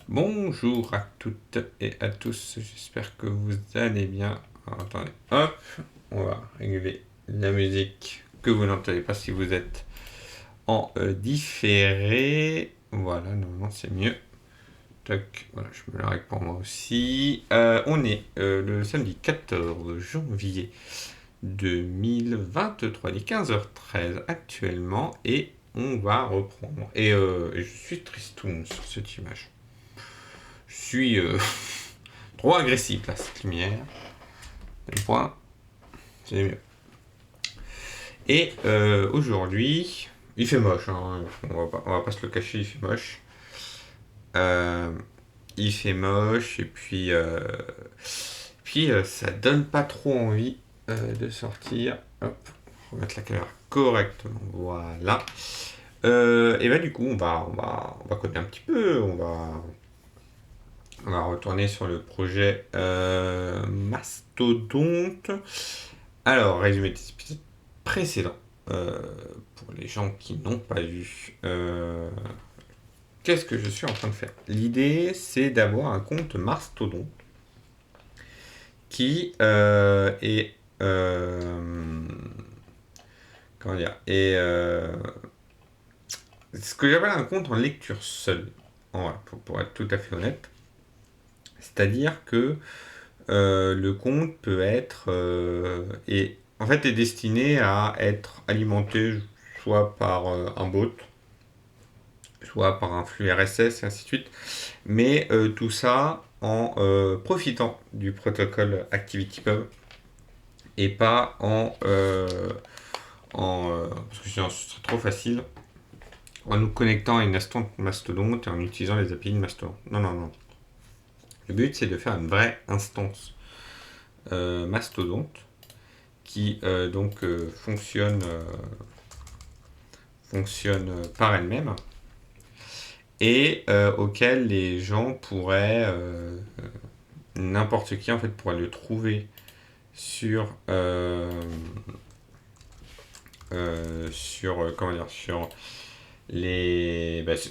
Bonjour à toutes et à tous, j'espère que vous allez bien. Alors, attendez, hop, on va régler la musique que vous n'entendez pas si vous êtes en différé. Voilà, normalement c'est mieux. Tac, voilà, je me la règle pour moi aussi. On est le samedi 14 janvier 2023, il est 15h13 actuellement, et on va reprendre. Et je suis tristoun sur cette image. Je suis trop agressif là, cette lumière. Le point, c'est mieux. Et aujourd'hui, il fait moche, hein. On va pas se le cacher, il fait moche. Euh, il fait moche, et puis ça donne pas trop envie de sortir. Hop, remettre la caméra correctement, voilà. Et bah du coup, on va coder un petit peu, on va retourner sur le projet Mastodonte. Alors, résumé des épisodes précédents. Pour les gens qui n'ont pas vu, qu'est-ce que je suis en train de faire? L'idée, c'est d'avoir un compte Mastodonte qui est. Comment dire? Ce que j'appelle un compte en lecture seule, pour être tout à fait honnête. C'est-à-dire que le compte peut être en fait est destiné à être alimenté soit par un bot, soit par un flux RSS et ainsi de suite, mais tout ça en profitant du protocole ActivityPub et pas parce que sinon ce serait trop facile, en nous connectant à une instance Mastodonte et en utilisant les API de Mastodonte. Non, non, non. Le but c'est de faire une vraie instance Mastodonte qui fonctionne par elle-même et auquel les gens pourraient n'importe qui en fait pourrait le trouver sur comment dire, sur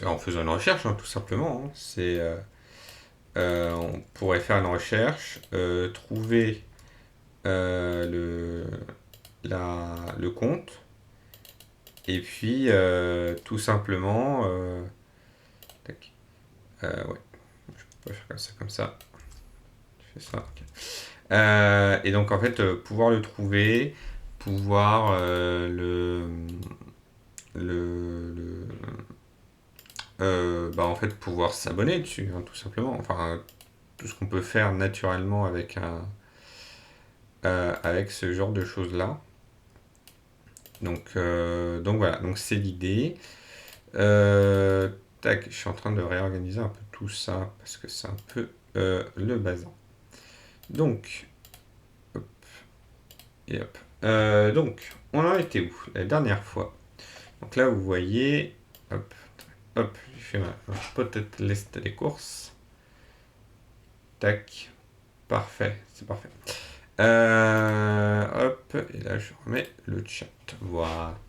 en faisant une recherche, hein, tout simplement, hein. On pourrait faire une recherche, trouver euh, le compte, et puis tout simplement tac, ouais, je peux faire comme ça, je fais ça, ok. Et donc en fait pouvoir le trouver, pouvoir en fait pouvoir s'abonner dessus, hein, tout simplement, enfin tout ce qu'on peut faire naturellement avec ce genre de choses là. Donc voilà, donc c'est l'idée. Tac, je suis en train de réorganiser un peu tout ça parce que c'est un peu le bazar. Donc, hop, et hop. Donc, on en était où la dernière fois? Donc là, vous voyez, hop, hop, j'ai fait ma peut-être liste des courses. Tac, parfait, c'est parfait. Hop, et là, je remets le chat. Voilà.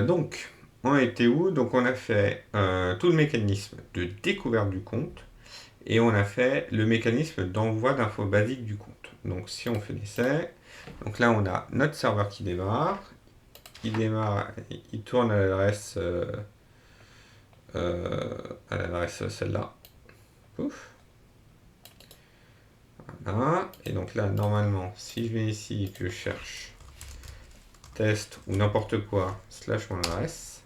Donc, on était où? Donc, on a fait tout le mécanisme de découverte du compte et on a fait le mécanisme d'envoi d'infos basiques du compte. Donc, si on fait l'essai, donc là, on a notre serveur qui démarre. Il tourne à l'adresse celle-là. Ouf. Voilà. Et donc là, normalement, si je vais ici et que je cherche test ou n'importe quoi, slash mon adresse,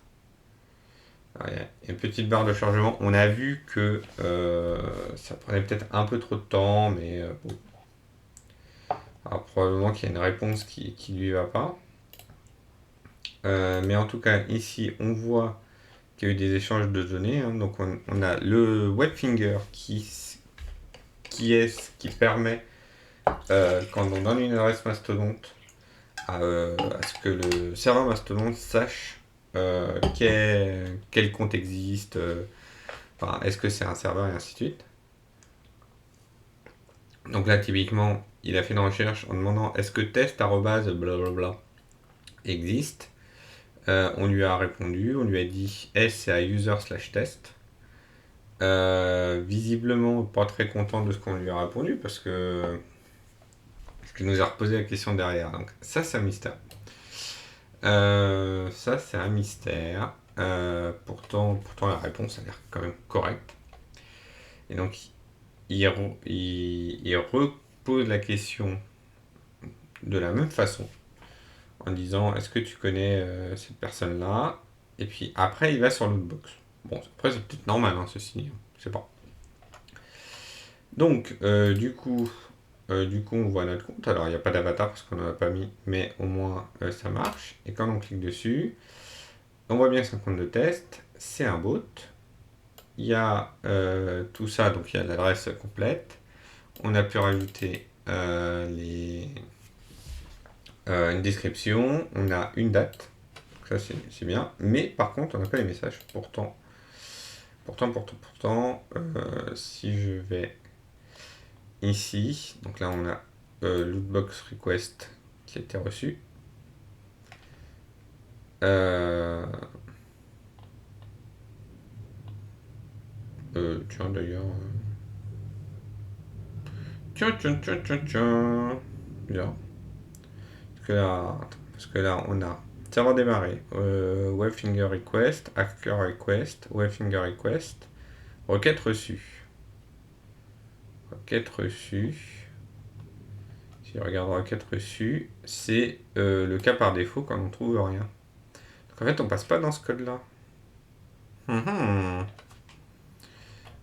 alors, il y a une petite barre de chargement. On a vu que ça prenait peut-être un peu trop de temps, mais bon. Alors, probablement qu'il y a une réponse qui lui va pas. Mais en tout cas, ici, on voit qu'il y a eu des échanges de données, hein. Donc, on a le webfinger qui permet, quand on donne une adresse mastodonte, à ce que le serveur mastodonte sache quel compte existe, enfin, est-ce que c'est un serveur et ainsi de suite. Donc là, typiquement, il a fait une recherche en demandant est-ce que test blablabla existe. On lui a répondu, on lui a dit S c'est à user/test. Visiblement pas très content de ce qu'on lui a répondu parce qu'il nous a reposé la question derrière. Donc ça c'est un mystère. Ça c'est un mystère. Pourtant la réponse a l'air quand même correcte. Et donc il repose la question de la même façon en disant est-ce que tu connais cette personne-là. Et puis après il va sur l'outbox. Bon après c'est peut-être normal hein, ceci, je sais pas. Donc du coup, on voit notre compte. Alors, il n'y a pas d'avatar parce qu'on n'en a pas mis, mais au moins ça marche. Et quand on clique dessus, on voit bien que c'est un compte de test. C'est un bot. Il y a tout ça, donc il y a l'adresse complète. On a pu rajouter une description. On a une date. Donc ça, c'est bien. Mais par contre, on n'a pas les messages. Pourtant, si je vais ici, donc là, on a lootbox request qui a été reçu. Euh, tiens d'ailleurs. Tiens. Bien. Parce que là, on a serveur démarré, webfinger request, hacker request, webfinger request, requête reçue. Requête reçue. Si je regarde requête reçue, c'est le cas par défaut quand on trouve rien. Donc en fait, on passe pas dans ce code-là.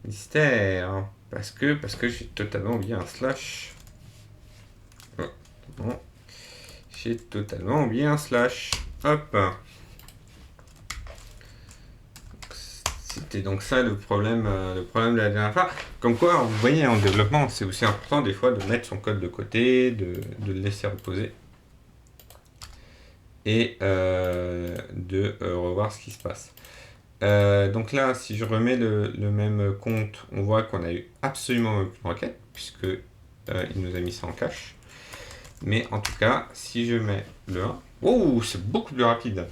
Mystère. Parce que j'ai totalement oublié un slash. Oh, bon. J'ai totalement oublié un slash. Hop. C'était donc ça le problème de la dernière fois. Comme quoi, vous voyez, en développement, c'est aussi important des fois de mettre son code de côté, de le laisser reposer et de revoir ce qui se passe. Donc là, si je remets le même compte, on voit qu'on a eu absolument aucune requête, puisque il nous a mis ça en cache. Mais en tout cas, si je mets le 1, oh, c'est beaucoup plus rapide.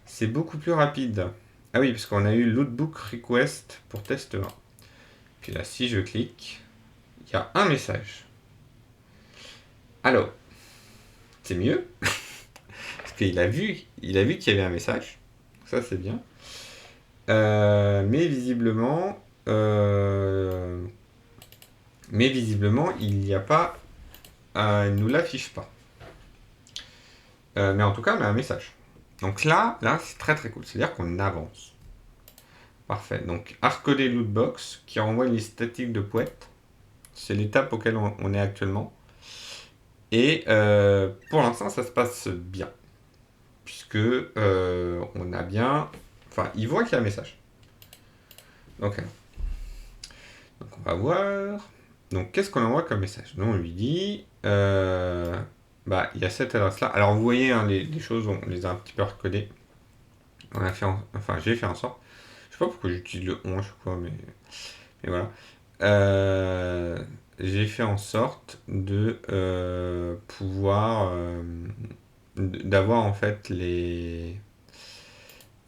C'est beaucoup plus rapide. Ah oui, parce qu'on a eu lootbook request pour test 1. Puis là, si je clique, il y a un message. Alors, c'est mieux, parce qu'il a vu qu'il y avait un message. Ça, c'est bien. Mais visiblement, il n'y a pas, il nous l'affiche pas. Mais en tout cas, on a un message. Donc là, c'est très très cool. C'est-à-dire qu'on avance. Parfait. Donc, hardcoder lootbox qui renvoie une liste statique de poètes. C'est l'étape auquel on est actuellement. Et pour l'instant, ça se passe bien. Puisque on a bien. Enfin, il voit qu'il y a un message. Donc on va voir. Donc, qu'est-ce qu'on envoie comme message? Donc, on lui dit. Il y a cette adresse-là. Alors, vous voyez, hein, les choses, on les a un petit peu recodées. J'ai fait en sorte. Je sais pas pourquoi j'utilise le on, je sais quoi, mais voilà. J'ai fait en sorte de pouvoir d'avoir en fait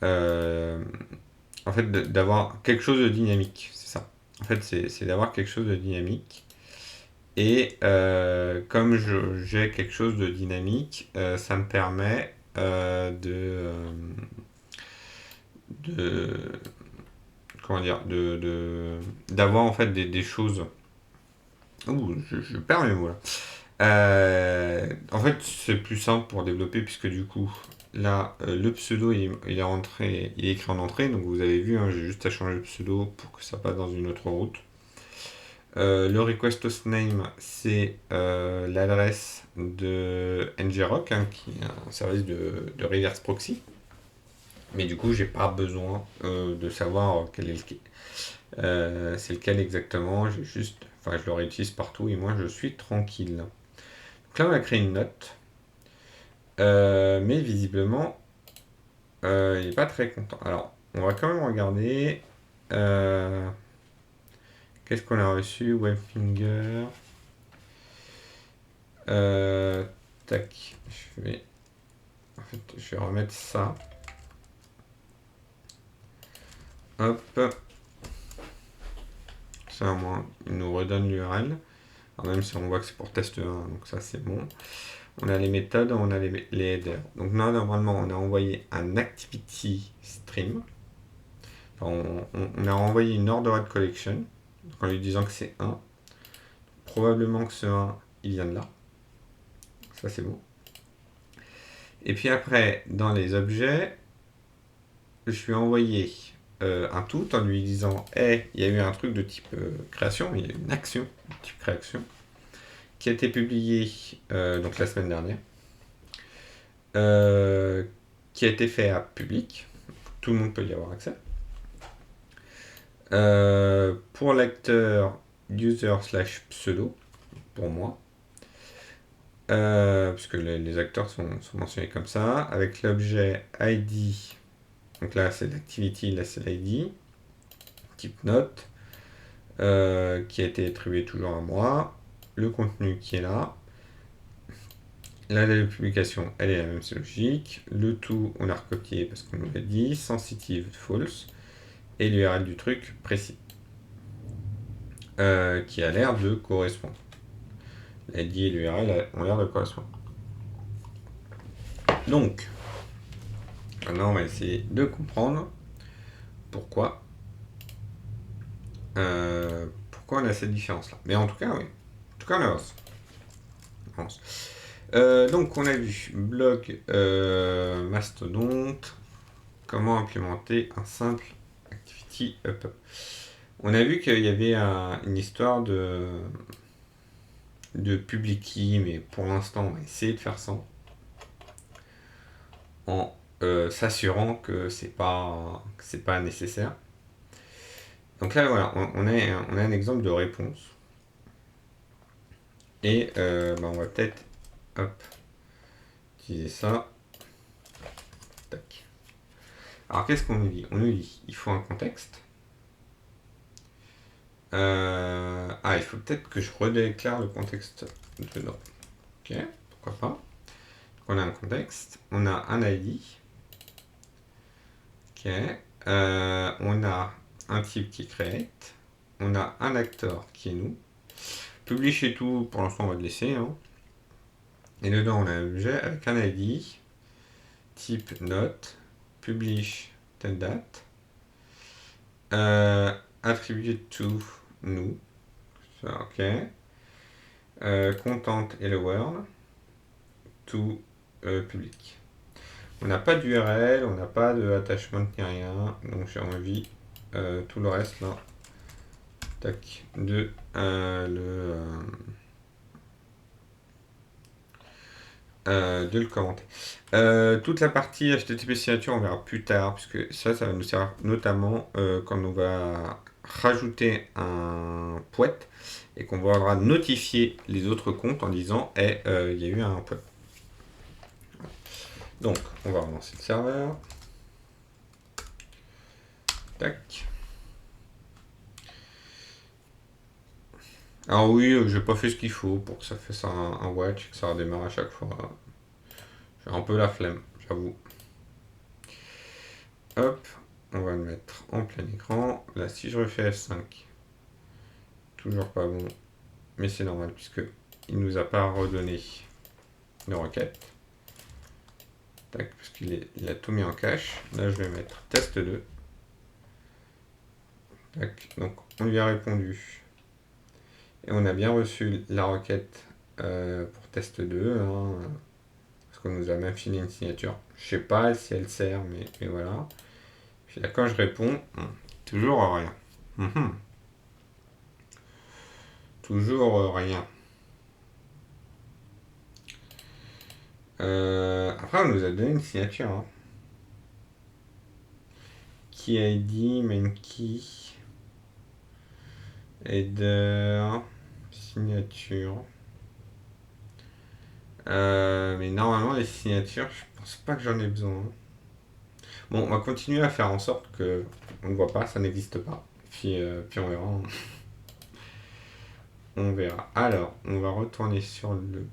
euh, d'avoir quelque chose de dynamique, c'est ça. En fait, c'est d'avoir quelque chose de dynamique. Et comme j'ai quelque chose de dynamique, ça me permet de comment dire, d'avoir en fait des choses. Ouh, je perds mes mots là. En fait, c'est plus simple pour développer puisque du coup, là, le pseudo il est rentré, il est écrit en entrée. Donc vous avez vu, hein, j'ai juste à changer le pseudo pour que ça passe dans une autre route. Le request host name, c'est l'adresse de ngrok, hein, qui est un service de reverse proxy. Mais du coup, j'ai pas besoin de savoir quel est c'est lequel exactement. Je le réutilise partout et moi je suis tranquille. Donc là, on va créer une note. Mais visiblement, il n'est pas très content. Alors, on va quand même regarder. Qu'est-ce qu'on a reçu? Webfinger. Tac. Je vais remettre ça. Hop. ça, au moins, il nous redonne l'URL. Alors, même si on voit que c'est pour test 1, donc ça, c'est bon. On a les méthodes, on a les headers. Donc, là, normalement, on a envoyé un activity stream. Enfin, on a envoyé une ordered collection, en lui disant que c'est 1. Probablement que ce 1, il vient de là. Ça, c'est bon. Et puis après, dans les objets, je lui ai envoyé un tout en lui disant hey, il y a eu un truc de type création, il y a eu une action de type création qui a été publiée donc la semaine dernière, qui a été fait à public, tout le monde peut y avoir accès. Pour l'acteur user/pseudo, pour moi, puisque les acteurs sont mentionnés comme ça, avec l'objet ID, donc là c'est l'activity, là c'est l'ID, type note, qui a été attribué toujours à moi, le contenu qui est là, la date de publication elle est la même, c'est logique, le tout on a recopié parce qu'on nous l'a dit, sensitive false, et l'URL du truc précis, qui a l'air de correspondre. L'ID et l'URL ont l'air de correspondre. Donc, maintenant on va essayer de comprendre pourquoi on a cette différence là. Mais en tout cas, oui. En tout cas, on avance. Donc, on a vu blog mastodonte, comment implémenter un simple activity up. On a vu qu'il y avait une histoire de public key, mais pour l'instant, on va essayer de faire ça en s'assurant que c'est pas nécessaire. Donc là, voilà, on a un exemple de réponse. Et on va peut-être utiliser ça. Tac. Alors qu'est-ce qu'on nous dit? On nous dit il faut un contexte. Il faut peut-être que je redéclare le contexte dedans. Ok, pourquoi pas. Donc, on a un contexte, on a un ID. Ok. On a un type qui est create. On a un acteur qui est nous. Publish et tout, pour l'instant on va le laisser. Hein. Et dedans on a un objet avec un ID, type note, publish telle date, attributed to nous, ça, ok, content hello world, to public. On n'a pas d'URL, on n'a pas de attachment ni rien, donc j'ai envie tout le reste là, tac, de le commenter. Toute la partie HTTP signature, on verra plus tard, puisque ça va nous servir notamment quand on va rajouter un poète et qu'on va notifier les autres comptes en disant hey, il y a eu un poète. Donc, on va relancer le serveur. Tac. Alors oui, j'ai pas fait ce qu'il faut pour que ça fasse un watch, que ça redémarre à chaque fois. J'ai un peu la flemme, j'avoue. Hop, on va le mettre en plein écran. Là, si je refais F5, toujours pas bon, mais c'est normal puisque il nous a pas redonné de requête. Tac, parce qu'il a tout mis en cache. Là, je vais mettre test 2. Tac, donc on lui a répondu. Et on a bien reçu la requête pour test 2. Hein, parce qu'on nous a même filé une signature. Je sais pas si elle sert, mais voilà. Puis là, quand je réponds, toujours rien. Toujours rien. Après, on nous a donné une signature. Hein. Key ID, main key, header, signature. Mais normalement, les signatures, je pense pas que j'en ai besoin. Bon, on va continuer à faire en sorte que on ne voit pas, ça n'existe pas. Puis on verra. On verra. Alors, on va retourner sur le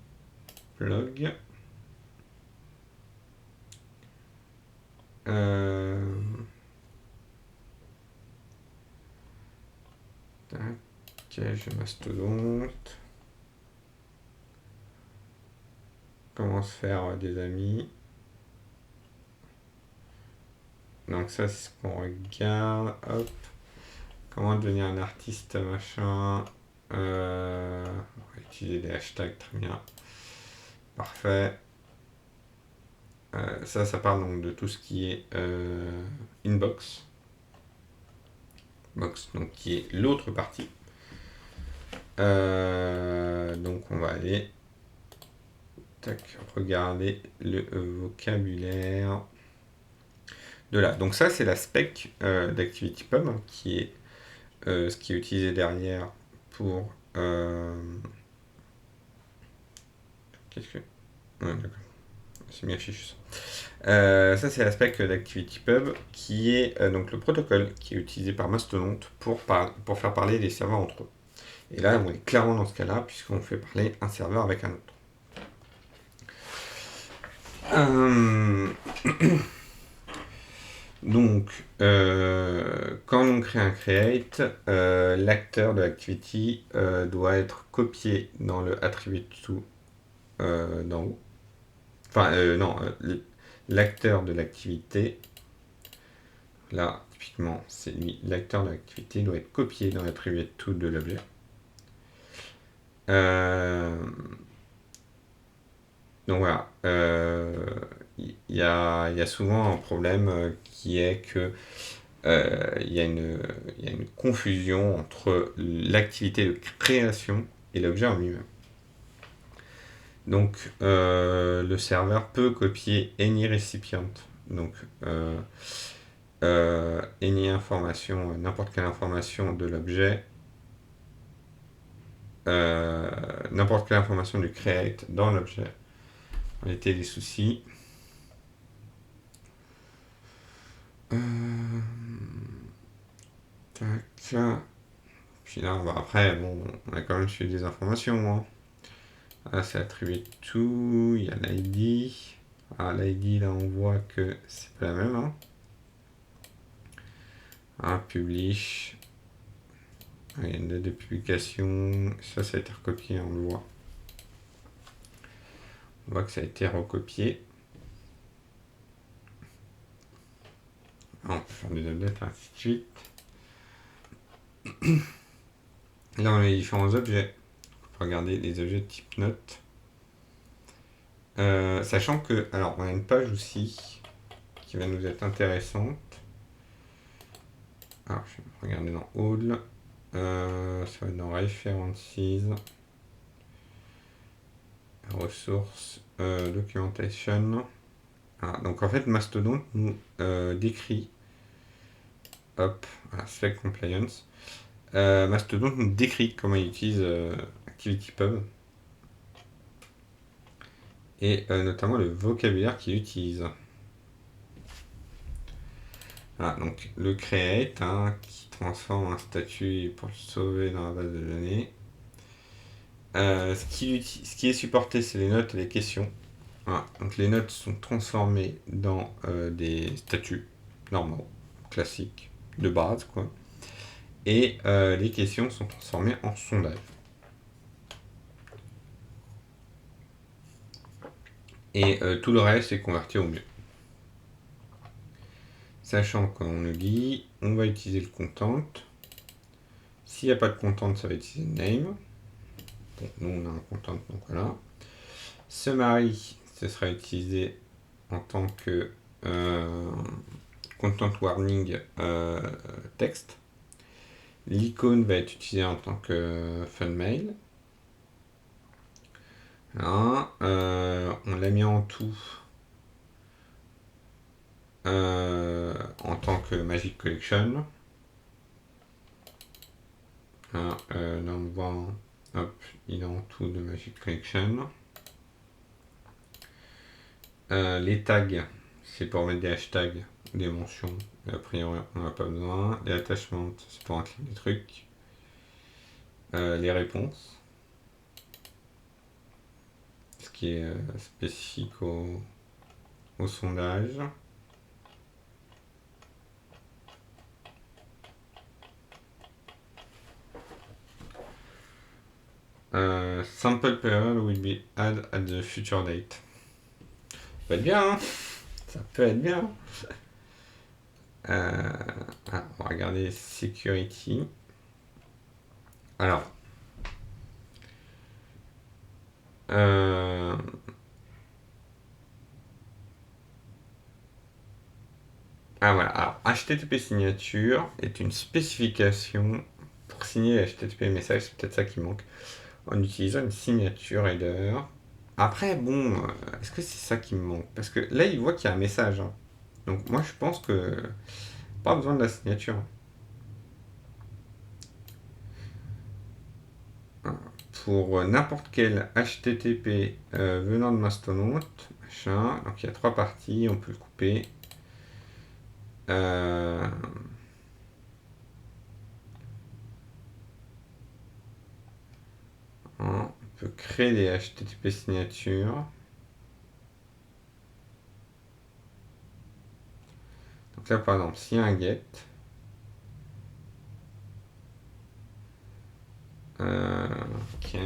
blog. Tac. Piège mastodonte. Comment se faire des amis. Donc ça, c'est ce qu'on regarde. Hop. Comment devenir un artiste, machin. On va utiliser des hashtags, très bien. Parfait. Ça parle donc de tout ce qui est inbox. Box, donc qui est l'autre partie. Donc on va aller regarder le vocabulaire de là. Donc ça c'est la spec d'ActivityPub qui est ce qui est utilisé derrière pour qu'est-ce que ouais, d'accord. C'est bien fichu ça c'est la spec d'ActivityPub qui est donc le protocole qui est utilisé par Mastodonte pour faire parler les serveurs entre eux. Et là on est clairement dans ce cas-là puisqu'on fait parler un serveur avec un autre. Donc, quand on crée un create, l'acteur de l'activity doit être copié dans le attribute to d'en haut. Enfin, non, l'acteur de l'activité, là, typiquement, c'est lui, l'acteur de l'activité doit être copié dans l'attribute to de l'objet. Donc voilà, il y a souvent un problème qui est que il y a une confusion entre l'activité de création et l'objet en lui-même. Donc le serveur peut copier any recipient, donc any information, n'importe quelle information de l'objet, n'importe quelle information du create dans l'objet. On était des soucis. Tac. Puis là, après, bon, on a quand même suivi des informations. Hein. Là, c'est attribué tout. Il y a l'ID. Ah, l'ID, là, on voit que c'est pas la même. Hein. Ah, publish. Ah, il y a une date de publication. Ça a été recopié, on le voit. On voit que ça a été recopié. Ah, on peut faire des updates, ainsi de suite. Là, on a les différents objets. On peut regarder les objets de type note. Sachant que, alors, on a une page aussi qui va nous être intéressante. Alors, je vais regarder dans All. Ça va être dans References, Ressources, Documentation. Ah, donc en fait, Mastodon nous décrit. Hop, voilà, Select Compliance. Mastodon nous décrit comment il utilise ActivityPub. Et notamment le vocabulaire qu'il utilise. Voilà, donc le create qui transforme un statut pour le sauver dans la base de données. Ce qui est supporté, c'est les notes et les questions. Voilà, donc les notes sont transformées dans des statuts normaux, classiques, de base, quoi. Et les questions sont transformées en sondage. Et tout le reste est converti au mieux. Sachant qu'on nous dit, on va utiliser le content. S'il n'y a pas de content, ça va utiliser name. Bon, nous on a un content, donc voilà. Summary, ce sera utilisé en tant que content warning texte. L'icône va être utilisée en tant que fun mail. Voilà. On l'a mis en tout en tant que Magic Collection. Voilà. Là on voit, hop, il est en tout de Magic Collection. Les tags, c'est pour mettre des hashtags, des mentions. Et a priori, on n'a pas besoin. Les attachments, c'est pour inclure des trucs. Les réponses, ce qui est spécifique au sondage. Sample period will be added at the future date. Ça peut être bien, hein. Ça peut être bien. On va regarder security. Alors, voilà. Alors, HTTP signature est une spécification pour signer HTTP message. C'est peut-être ça qui manque. En utilisant une signature header. Après, bon, est-ce que c'est ça qui me manque? Parce que là, il voit qu'il y a un message, hein. Donc, moi, je pense que pas besoin de la signature. Pour n'importe quel HTTP venant de Mastodon, machin. Donc, il y a 3 parties, on peut le couper. On peut créer des HTTP signatures. Donc là, par exemple, s'il y a un get, ok.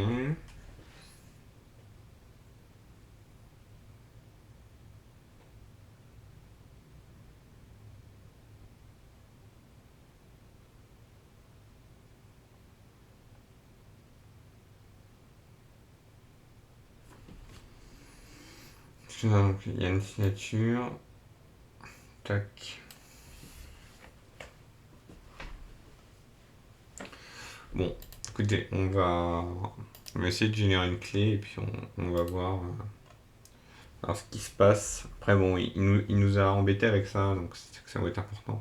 Donc, il y a une signature. Tac. Bon, écoutez, on va essayer de générer une clé et puis on va voir alors ce qui se passe. Après, bon, il nous a embêté avec ça, donc ça va être important.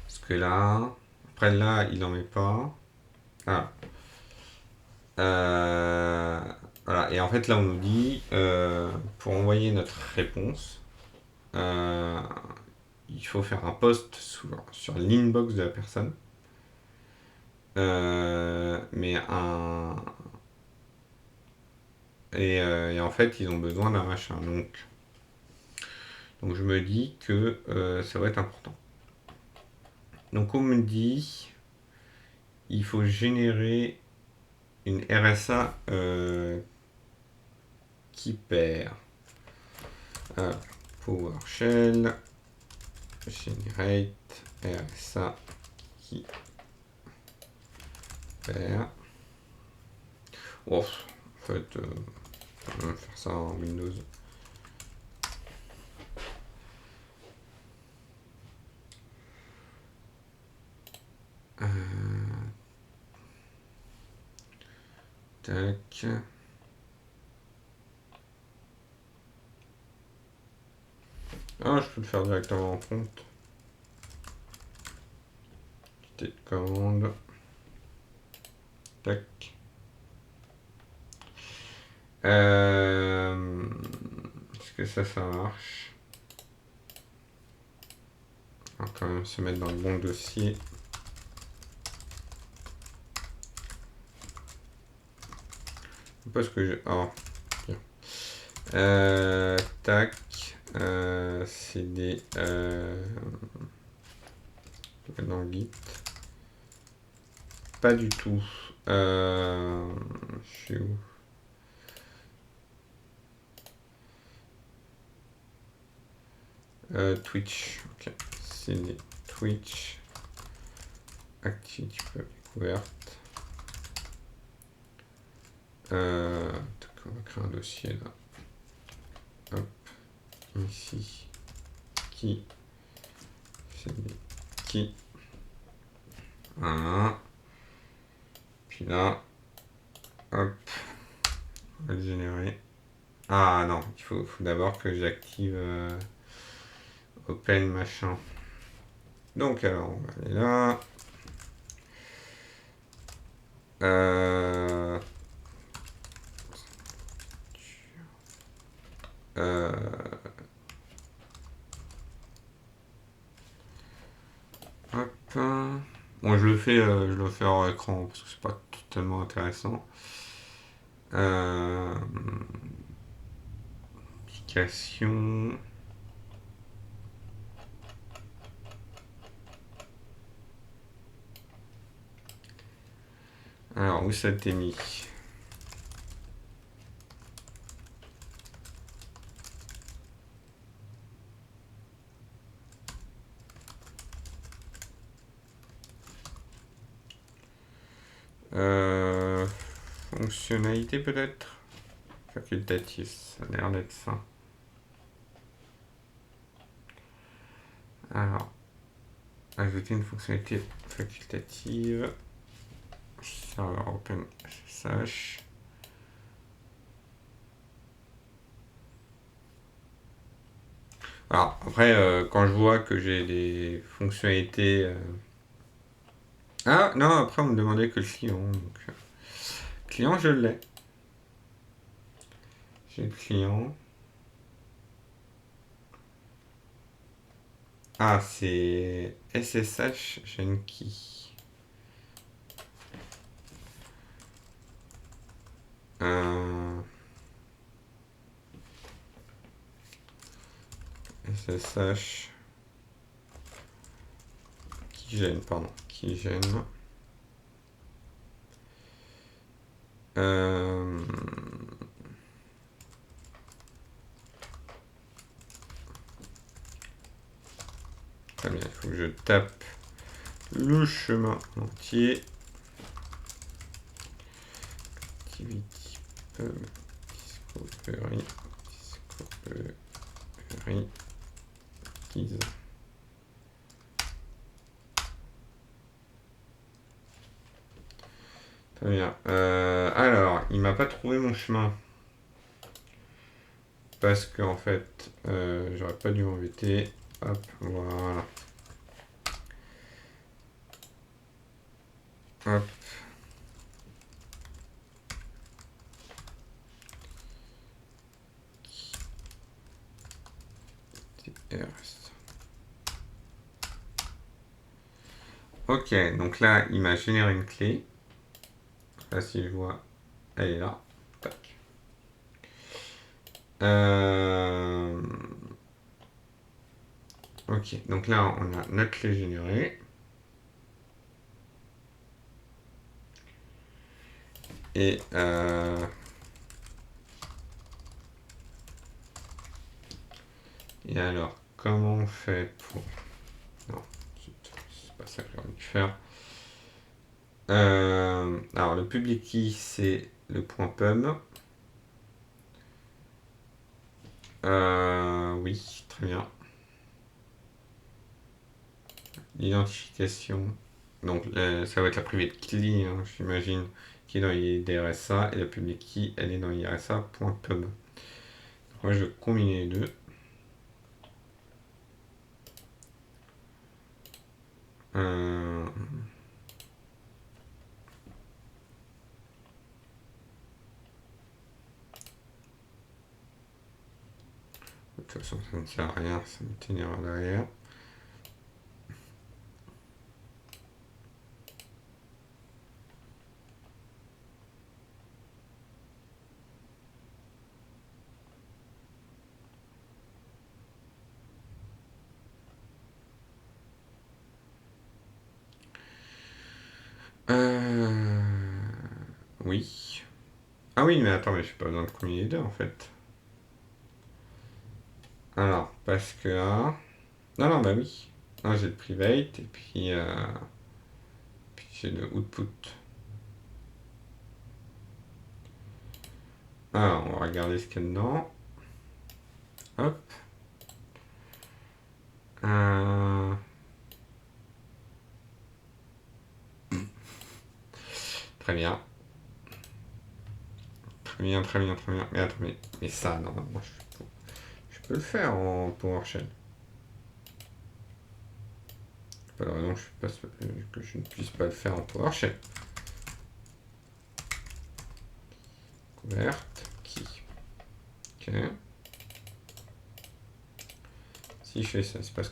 Parce que là, après là, il n'en met pas. Ah. Voilà, et en fait là on nous dit pour envoyer notre réponse, il faut faire un post sur l'inbox de la personne. Mais et en fait ils ont besoin d'un machin. Donc je me dis que ça va être important. Donc on me dit il faut générer une RSA qui perd. PowerShell generate RSA qui perd. Oh, en fait, on va faire ça en Windows. Tac. Ah, je peux le faire directement en compte. Petite commande. Tac. Est-ce que ça marche? On va quand même se mettre dans le bon dossier. Parce que je. Oh, bien. Tac. CD. Dans Git. Pas du tout. Je suis où? Twitch. Ok. CD. Twitch. Activity ouverte. On va créer un dossier là. Hop. Ici. Qui. CD. Qui. Voilà. Puis là. Hop. On va le générer. Ah non, il faut d'abord que j'active Open machin. Donc alors on va aller là. Hop. Bon, je le fais hors écran parce que c'est pas totalement intéressant. Application. Alors, où ça a été mis? Euh, Fonctionnalité peut-être? Facultatif, ça a l'air d'être ça. Alors, ajouter une fonctionnalité facultative. Serveur OpenSSH. Alors, après, quand je vois que j'ai des fonctionnalités. Ah, non, après, on me demandait que le client. Donc, client, je l'ai. J'ai le client. Ah, c'est SSH Genkey. Euh, SSH qui gêne, pardon, qui gêne. Euh, Très bien, il faut que je tape le chemin entier. Activity pub discovery keys. Très bien. Alors, il m'a pas trouvé mon chemin. Parce que en fait, j'aurais pas dû m'embêter. Hop, voilà. Hop. TRS. Ok, donc là, il m'a généré une clé. Là, si je vois, elle est là. Tac. Ok, donc là, on a notre clé générée. Et alors, comment on fait pour... Non, c'est pas ça que j'ai envie de faire. Alors, le public key, c'est le point pub. Oui, très bien. L'identification. Donc, ça va être la private key, hein, j'imagine, qui est dans l'IDRSA. Et la public key, elle est dans l'IDRSA.pub. Moi, je vais combiner les deux. De toute façon, ça ne sert à rien, ça me tenira derrière. Euh... Oui. Ah oui, mais attends, mais j'ai pas besoin de combiner les deux en fait. Alors, parce que là. Non, non, bah oui. Non, j'ai le private et puis j'ai le output. Alors, on va regarder ce qu'il y a dedans. Hop. Euh, Très bien. Très bien, très bien, très bien. Mais attends, mais ça, normalement, je peux le faire en PowerShell. Pas de raison que je ne puisse pas le faire en PowerShell. Couverte. Qui. Ok. Si je fais ça, c'est passe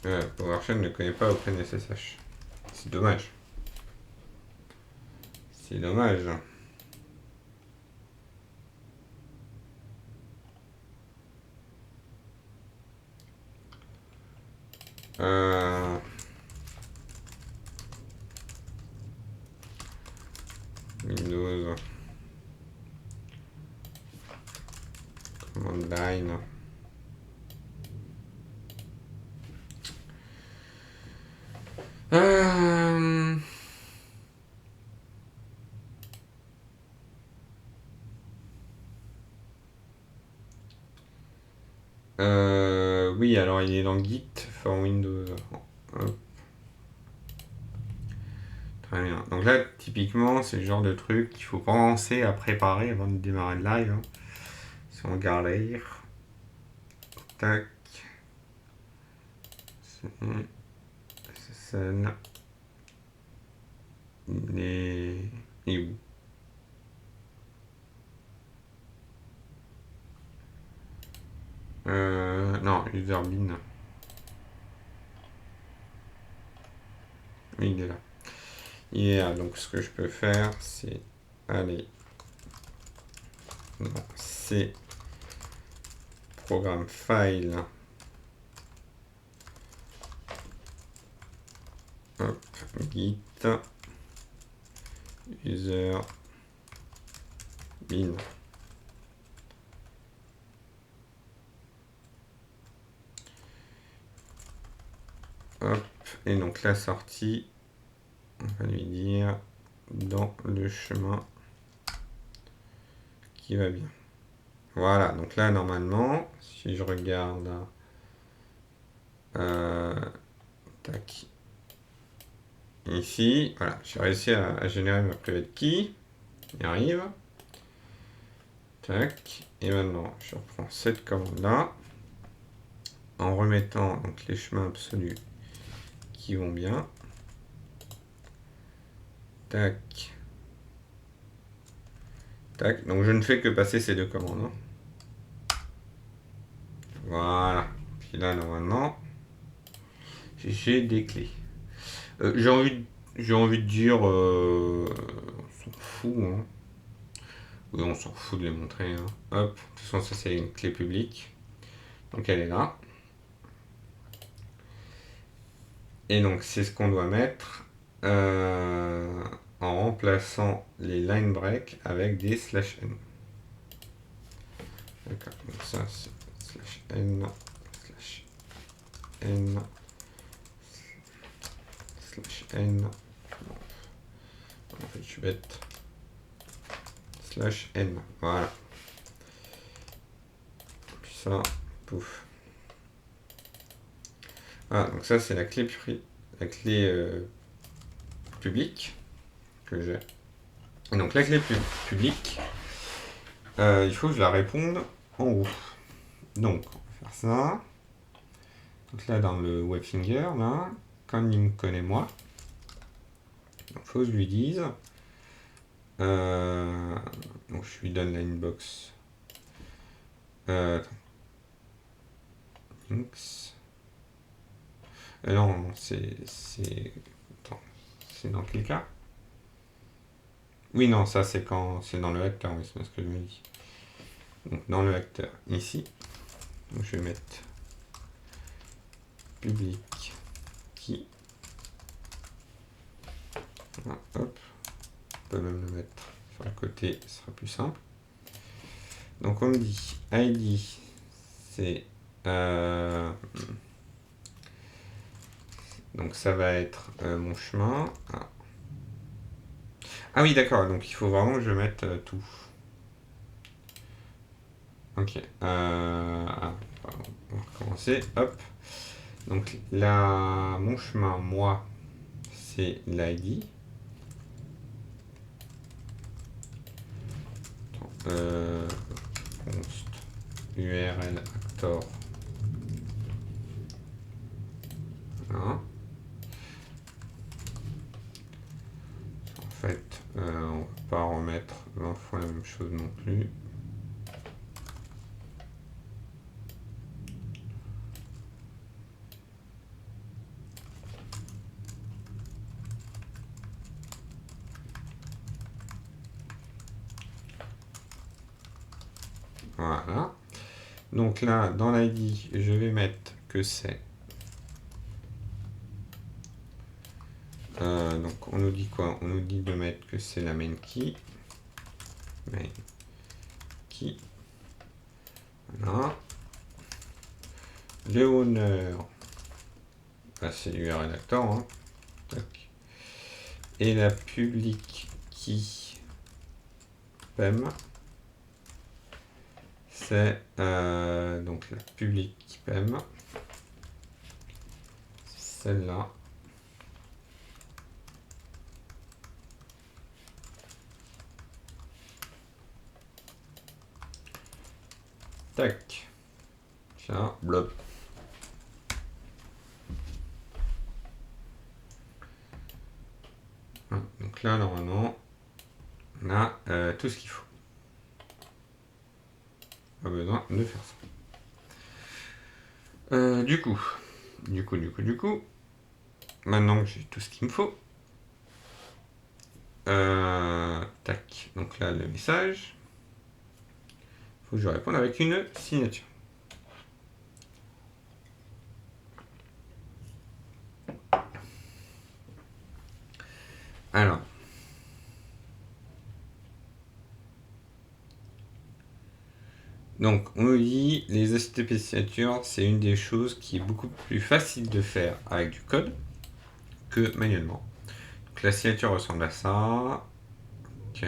quoi? PowerShell ne connaît pas OpenSSH. C'est dommage. C'est dommage. command line. Oui, alors il est dans Git for Windows. Hop. Très bien. Donc là, typiquement, c'est le genre de truc qu'il faut commencer à préparer avant de démarrer le live. Hein. Si on regarde lire. Tac. SSL. Il est où? Non, userbin. Oui, il est là. Il est là. Donc ce que je peux faire, c'est aller dans C programme file. Hop, git user bin. Hop, et donc la sortie, on va lui dire dans le chemin qui va bien. Voilà, donc là normalement, si je regarde, tac, ici, voilà, j'ai réussi à générer ma private key, on y arrive. Tac, et maintenant je reprends cette commande là, en remettant donc les chemins absolus qui vont bien. Tac. Tac. Donc je ne fais que passer ces deux commandes. Hein. Voilà. Puis là, normalement, j'ai des clés. J'ai envie de dire, on s'en fout. Hein. Oui, on s'en fout de les montrer. Hein. Hop. De toute façon, ça c'est une clé publique. Donc elle est là. Et donc c'est ce qu'on doit mettre en remplaçant les line break avec des /n. D'accord. Donc ça c'est /n /n /n. En fait, je suis bête. /n. Voilà. Puis ça, pouf. Ah, donc ça, c'est la clé, publique que j'ai. Et donc, la clé publique, il faut que je la réponde en haut. Donc, on va faire ça. Donc là, dans le webfinger, là, comme il me connaît moi, il faut que je lui dise. Donc, je lui donne la inbox. Links. Non, c'est. Attends, c'est dans quel cas? Oui, non, ça c'est quand c'est dans le acteur, oui, c'est ce que je me dis. Donc dans le acteur, ici, donc, je vais mettre public qui. Voilà, hop, on peut même le mettre sur le côté, ce sera plus simple. Donc on me dit ID, c'est. Donc ça va être mon chemin. Ah oui, d'accord, donc il faut vraiment que je mette tout. Ok. On va recommencer. Hop. Donc là, mon chemin, moi, c'est l'ID. Const URL actor. Voilà. En fait, on ne va pas remettre 20 fois la même chose non plus. Voilà. Donc là, dans l'ID, je vais mettre que c'est. Donc on nous dit quoi? On nous dit de mettre que c'est la main key. Main key. Voilà. Le owner, bah, c'est l'URL actor. Hein. Et la public key PEM, c'est donc la public key PEM, celle-là. Tac. Tiens, blob. Donc là, normalement, on a tout ce qu'il faut. Pas besoin de faire ça. Du coup, maintenant que j'ai tout ce qu'il me faut, tac, donc là, le message, il faut que je réponde avec une signature. Alors, donc on nous dit les HTTP signatures, c'est une des choses qui est beaucoup plus facile de faire avec du code que manuellement. Donc la signature ressemble à ça. Ok.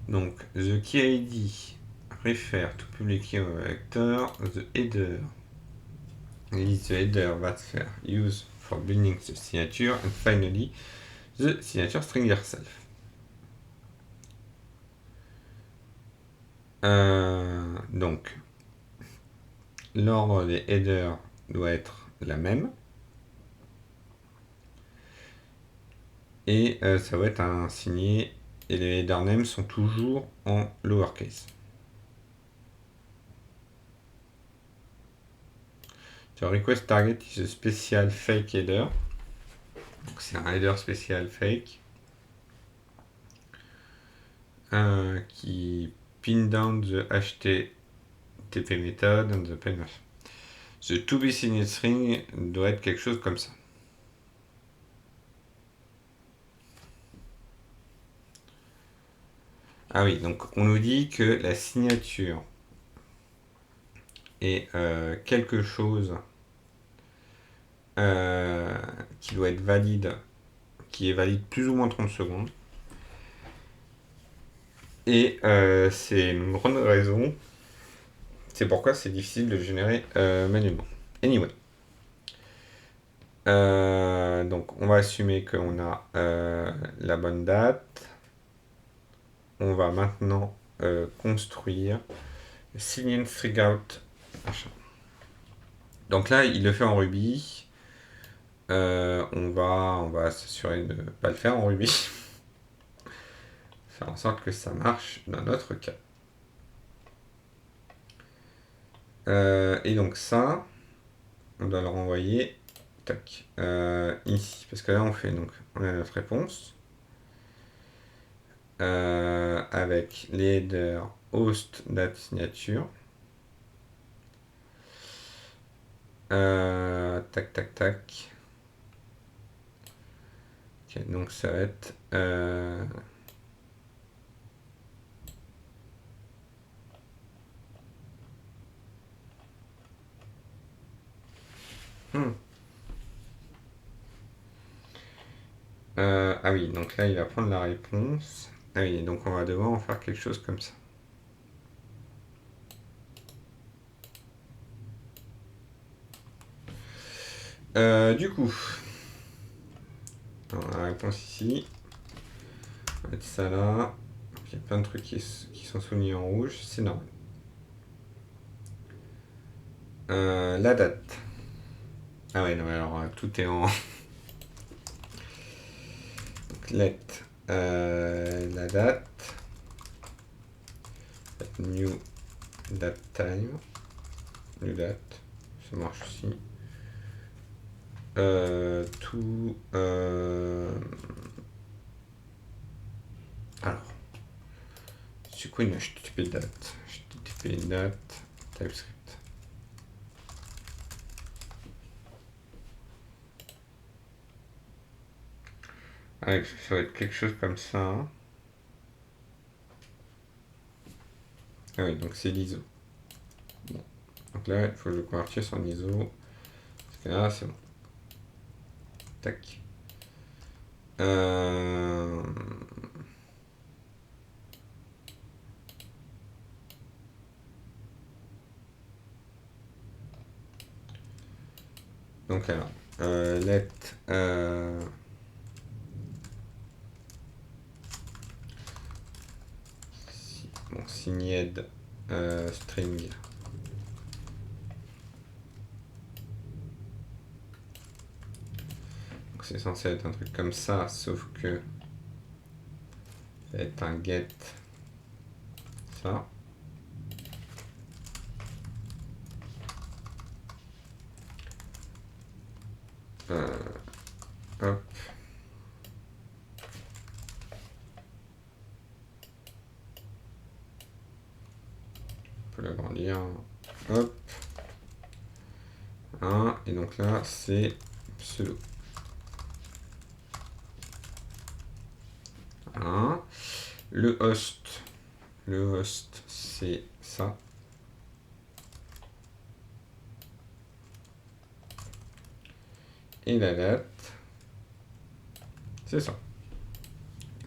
Donc the key ID refer to public key vector, the header is the header that's used for building the signature, and finally the signature string yourself. Donc, l'ordre des headers doit être la même. Et ça va être un signé. Et les header names sont toujours en lowercase. The request target is a special fake header. Donc, c'est un header spécial fake. Qui pin down the HTTP method and the payment. The to be signed string doit être quelque chose comme ça. Ah oui, donc on nous dit que la signature est quelque chose qui doit être valide, qui est valide plus ou moins 30 secondes. Et c'est une grande raison. C'est pourquoi c'est difficile de générer manuellement. Anyway. Donc on va assumer qu'on a la bonne date. On va maintenant construire sign-in string out. Donc là, il le fait en Ruby. On va s'assurer de ne pas le faire en Ruby. Faire en sorte que ça marche dans notre cas. Et donc ça, on doit le renvoyer tac, ici. Parce que là, on a notre réponse. Avec les headers host date signature. Tac, tac, tac. Ok, donc ça va être... ah oui, donc là, il va prendre la réponse. Ah oui, donc on va devoir en faire quelque chose comme ça. Du coup, alors, la réponse ici. On va mettre ça là. Il y a plein de trucs qui sont soulignés en rouge, c'est normal. La date. Ah ouais, non, alors tout est en... Donc, let. La date. New date time. New date. Ça marche aussi. Tout. Alors. C'est quoi une HTTP date? HTTP date. TypeScript. Ah, ça va être quelque chose comme ça. Ah oui, donc c'est l'ISO. Bon. Donc là, il faut que je convertisse en ISO. Parce que là, c'est bon. Tac. Euh... Donc alors, let bon, signed string. Donc c'est censé être un truc comme ça, sauf que ça va être un get ça. Hop. On peut l'agrandir. Hop. Et donc là, c'est pseudo. Le host, c'est ça. Et la date, c'est ça.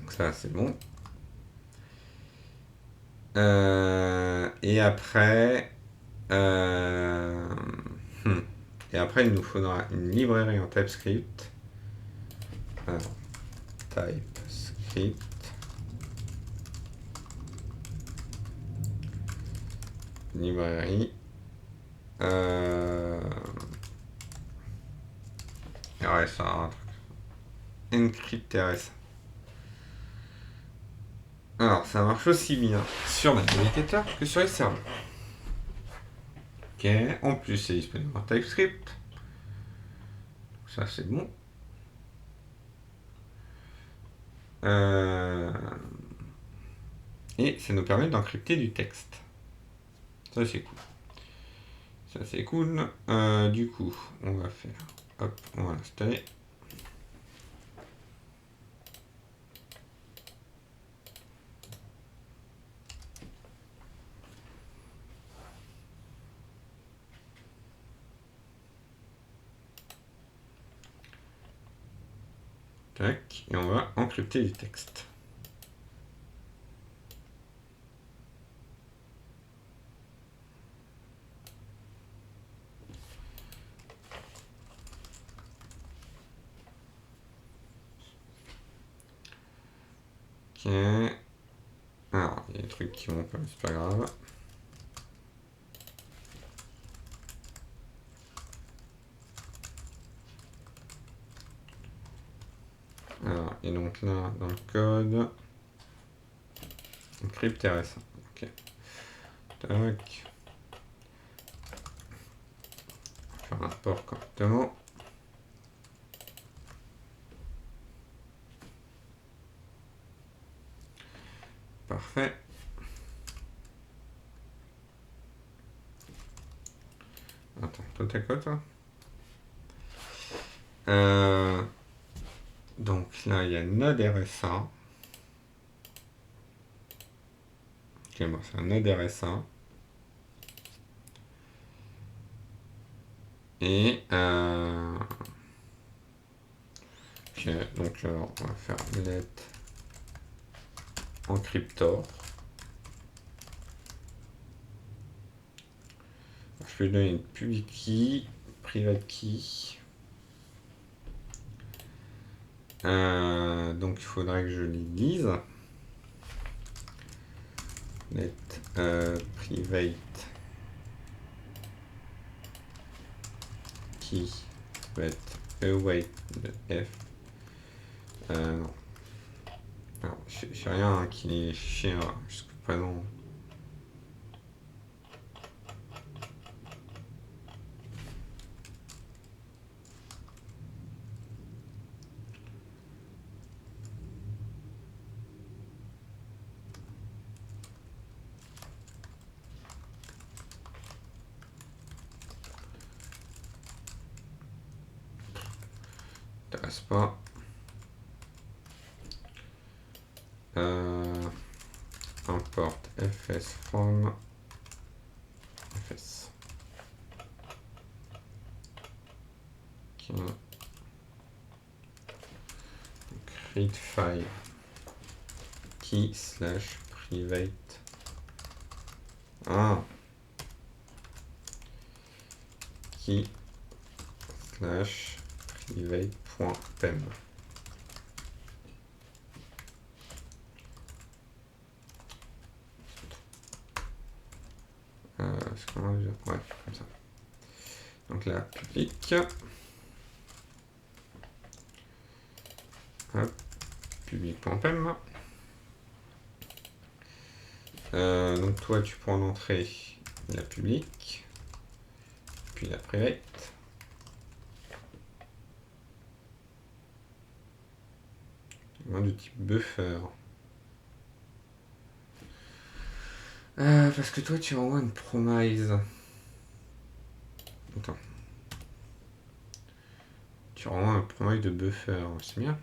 Donc ça, c'est bon. Et après, et après, il nous faudra une librairie en TypeScript. Alors, TypeScript. Librairie. RSA. Encrypt RSA. Alors, ça marche aussi bien sur navigateur que sur les serveurs. Ok, en plus, c'est disponible en TypeScript. Ça, c'est bon. Et ça nous permet d'encrypter du texte. Ça, c'est cool. Ça, c'est cool. Du coup, on va faire... Hop, on va l'installer. Tac, et on va encrypter du texte. Ok. Alors, il y a des trucs qui vont pas, c'est pas grave. Alors, et donc là, dans le code, encrypt RSA. Ok. Tac. Faire un port correctement. Parfait. Attends, toi t'as quoi toi? Donc là il y a Node RSA. Ok, bon, c'est un Node RSA. Et ok, donc on va faire let encryptor. Je peux lui donner une public key, private key. Donc il faudrait que je les lise. Let private key va être await de f. Non. Alors, j'ai rien qui est fichier jusqu'à présent. T'intéresse pas. import fs from fs. Okay. Create file key slash private. Key slash private.pem. Est-ce qu'on va dire? Ouais, comme ça. Donc là, public. Hop, public.pem. Donc toi, tu prends en entrée la public, puis la private. Du type buffer. Parce que toi, tu envoies une promise. Attends. Tu renvoies un promise de buffer, c'est bien.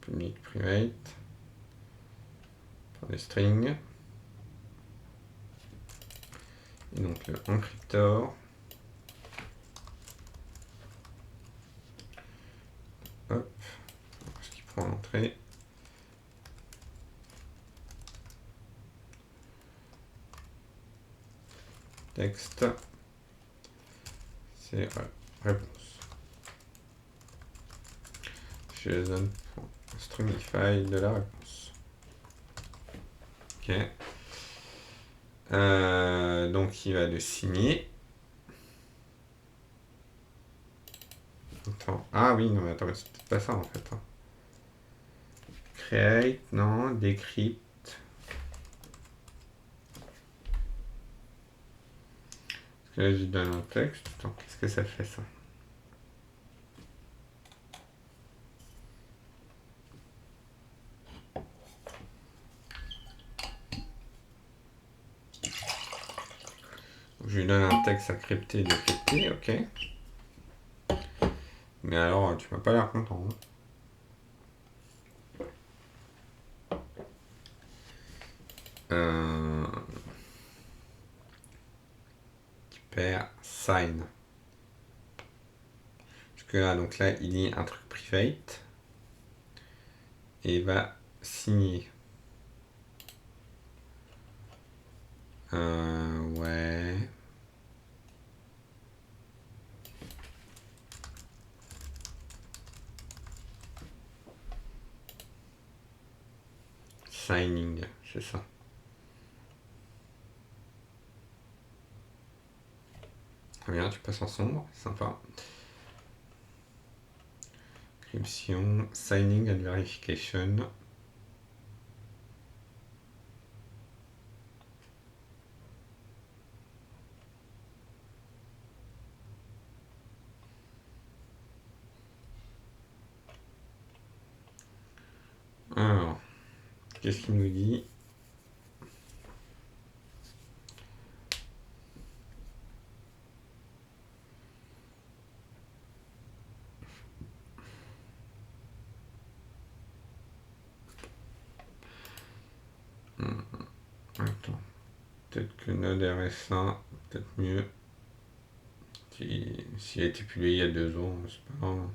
Public private. Pour des strings. Et donc le encryptor. Hop. Ce qui prend l'entrée. Texte. C'est réponse. JSON.stringify de la réponse. Ok. Donc il va le signer. Attends. Ah oui, non mais attends, c'est peut-être pas ça en fait. Create, non, decrypt. Parce que là, je lui donne un texte. Attends, qu'est-ce que ça fait ça? Je lui donne un texte à crypter, décrypter, ok. Mais alors, tu m'as pas l'air content. Tu perds sign. Parce que là, donc là, il dit un truc private. Et il va signer. Ouais. Signing, c'est ça. Très bien, tu passes en sombre, sympa. Encryption, signing and verification. Alors, qu'est-ce qu'il nous dit? Attends. Peut-être que Node RSA, peut-être mieux. S'il a été publié il y a 2 ans, c'est pas grave.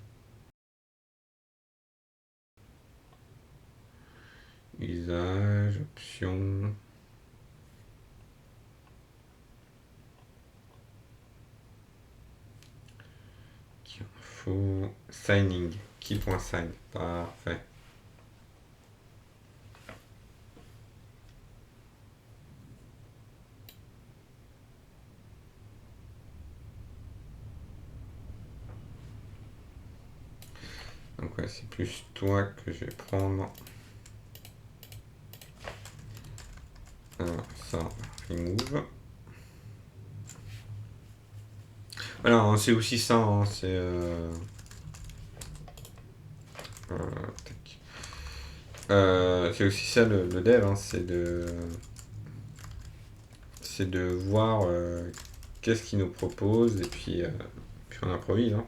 Usage, options. Info, signing. Key.sign. Parfait. Donc ouais, c'est plus toi que je vais prendre. Alors ça, remove. Alors, c'est aussi ça, hein, tac. C'est aussi ça le dev, hein, c'est de voir qu'est-ce qu'il nous propose et puis on improvise. Hein.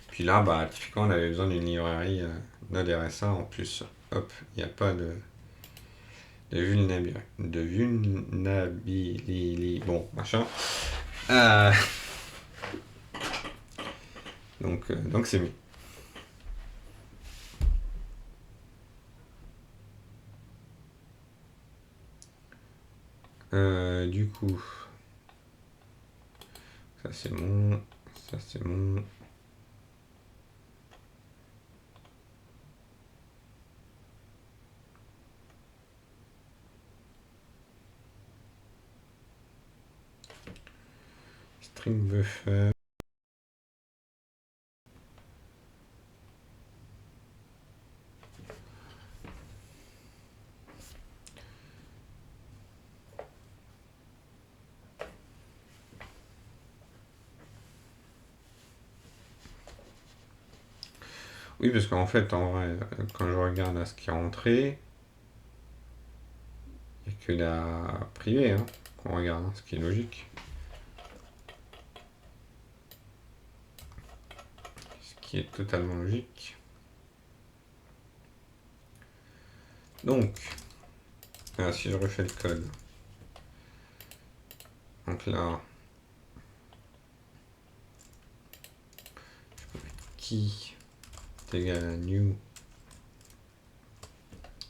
Puis là, bah, typiquement, on avait besoin d'une librairie Node RSA en plus. Hop, il n'y a pas de vulnérabilité. Bon, machin. Euh, donc c'est mieux. Du coup, ça c'est mon. Ça c'est mon. String buffer. Oui, parce qu'en fait, en vrai, quand je regarde à ce qui est rentré, il n'y a que la privée hein, qu'on regarde, hein, ce qui est logique. Ce qui est totalement logique. Donc, si je refais le code, donc là, key est égal à new,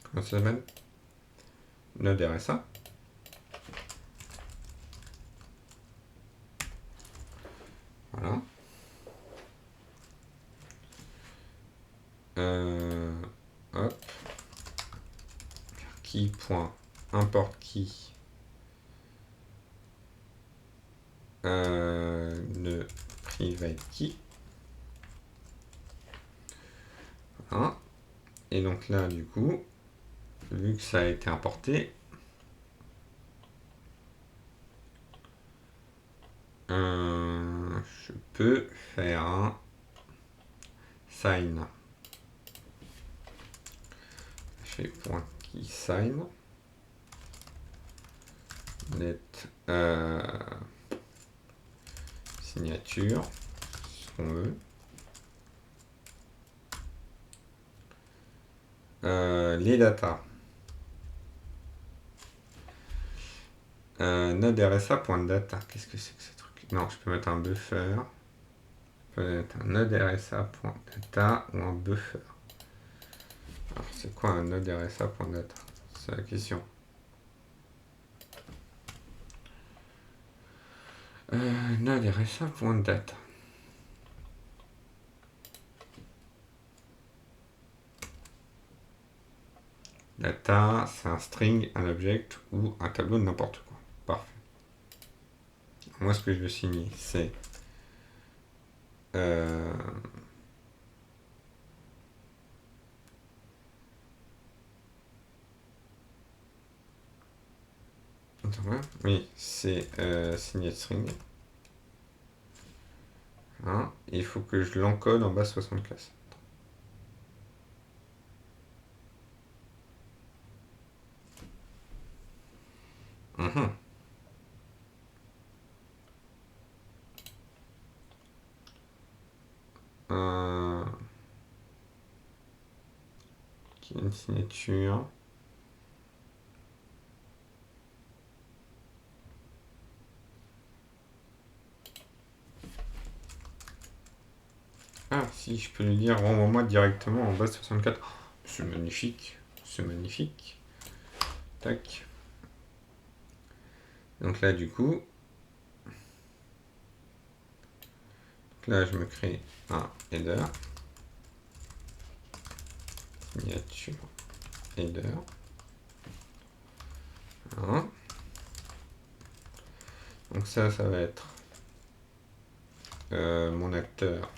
comment ça s'appelle? Node RSA. Voilà. Hop. Key.import key. De private key. Voilà. Et donc là, du coup, vu que ça a été importé, je peux faire un sign. Je fais point key sign. Net signature, ce qu'on veut. Les data. Node RSA.data. Qu'est-ce que c'est que ce truc? Non, je peux mettre un buffer. Je peux mettre un node RSA.data ou un buffer. Alors, c'est quoi un node RSA.data? C'est la question. Node RSA.data. Data, c'est un string, un object ou un tableau de n'importe quoi. Parfait. Moi, ce que je veux signer, c'est oui, c'est signet string. Hein, il faut que je l'encode en base 64. Mmh. Une signature. Ah, si, je peux lui dire renvoie-moi directement en base 64. Oh, c'est magnifique. C'est magnifique. Tac. Donc là, du coup, là, je me crée un header. Signature header. Voilà. Donc ça va être mon acteur.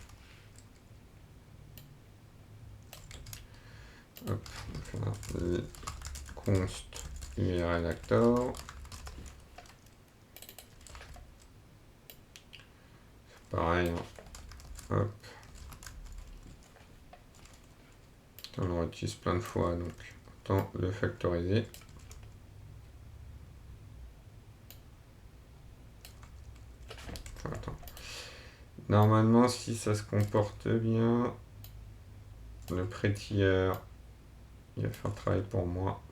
Hop, on va faire const URL actor. pareil. Hein. Hop. On le réutilise plein de fois, donc autant le factoriser. Enfin, attends. Normalement, si ça se comporte bien, le prêtilleur, il va faire le travail pour moi.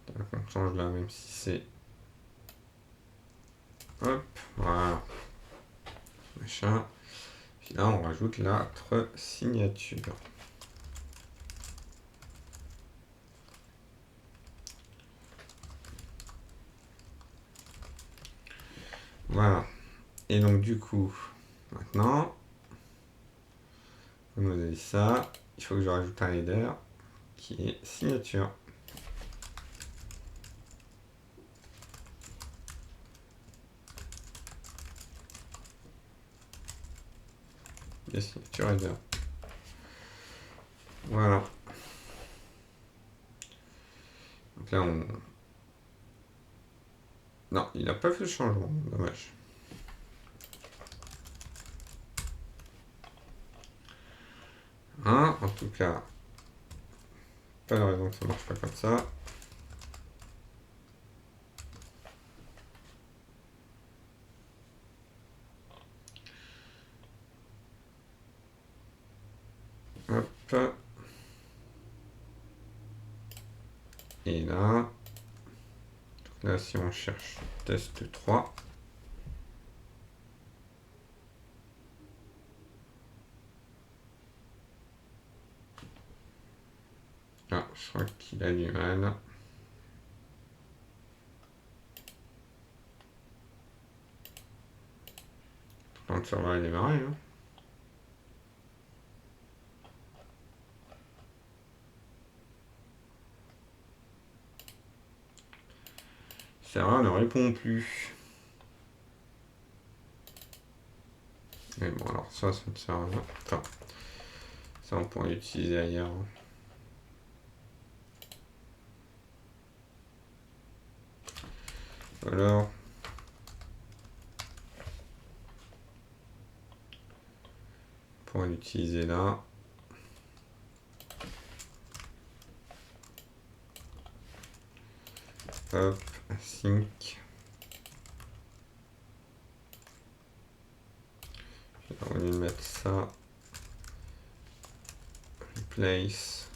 Donc on change là, même si c'est... Hop, voilà. Machin. Puis là, on rajoute notre signature. Voilà. Et donc, du coup, maintenant, comme vous avez ça, il faut que je rajoute un header qui est signature. Et signature header. Voilà. Donc là, on... Non, il n'a pas fait le changement. Dommage. Hein, en tout cas, pas de raison que ça marche pas comme ça. Hop. Et là, là, si on cherche test 3, ah, je crois qu'il a du mal. Quand le serveur est démarré, hein. Le serveur ne répond plus. Mais bon, alors ça me sert à rien. Enfin, ça, on pourrait l'utiliser ailleurs. Alors, on pourrait l'utiliser là. Hop, sync. Au lieu de mettre ça, replace,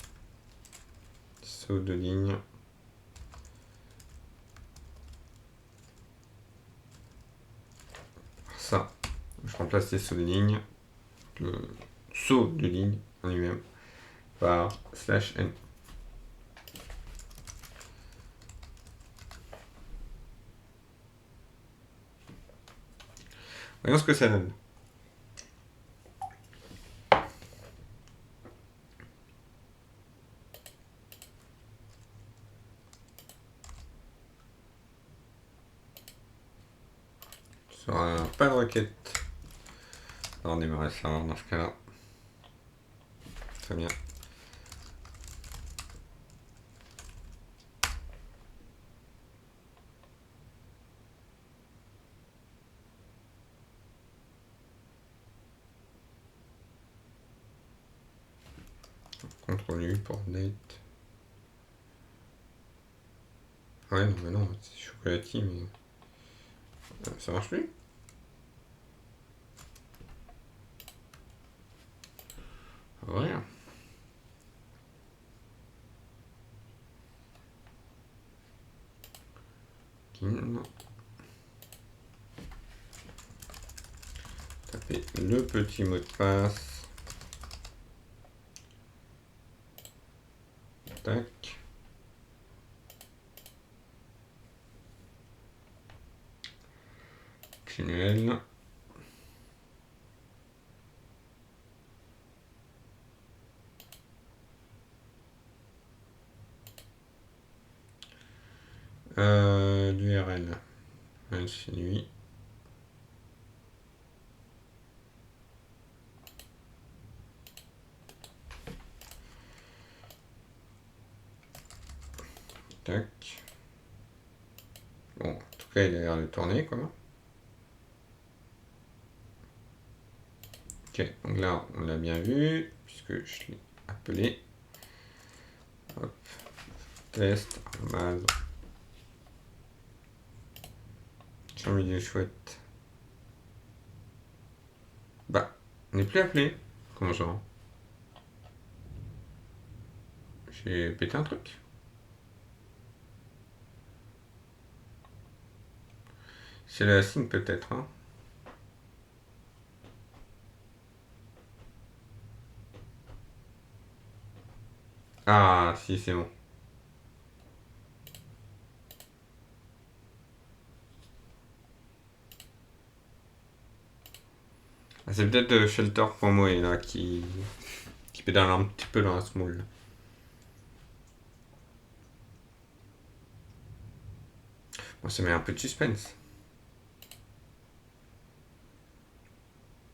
saut de ligne. Ça, je remplace les sauts de ligne, le saut de ligne en lui-même, par /n. Voyons ce que ça donne. Pas de requête. Alors on démarrer ça dans ce cas-là. Très bien. CTRL U pour date. Ouais, non, mais non, c'est chocolatier, mais. Ça marche plus? Ouais. Tapez le petit mot de passe. Tac. Tunnel. L'URL. C'est lui. Tac. Bon, en tout cas, il a l'air de tourner, quoi. Ok, donc là, on l'a bien vu, puisque je l'ai appelé. Hop, test, arrobase. J'ai envie de chouette. Bah, on n'est plus appelé. Comment genre? J'ai pété un truc. C'est la signe peut-être, hein. Ah, si, c'est bon. Ah, c'est peut-être Shelter pour moi là qui pédale un petit peu dans la small. Bon, ça met un peu de suspense.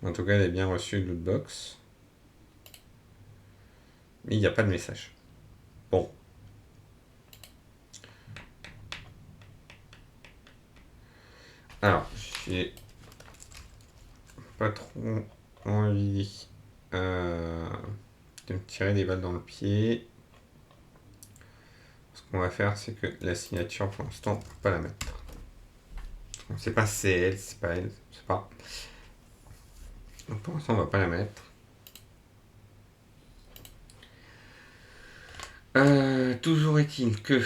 En tout cas, elle est bien reçue, lootbox. Mais il n'y a pas de message. Bon. Alors, j'ai pas trop envie de me tirer des balles dans le pied. Ce qu'on va faire, c'est que la signature, pour l'instant, on ne peut pas la mettre. On ne sait pas si c'est elle, si c'est pas elle, je sais pas. Donc pour l'instant, on va pas la mettre. Toujours est-il que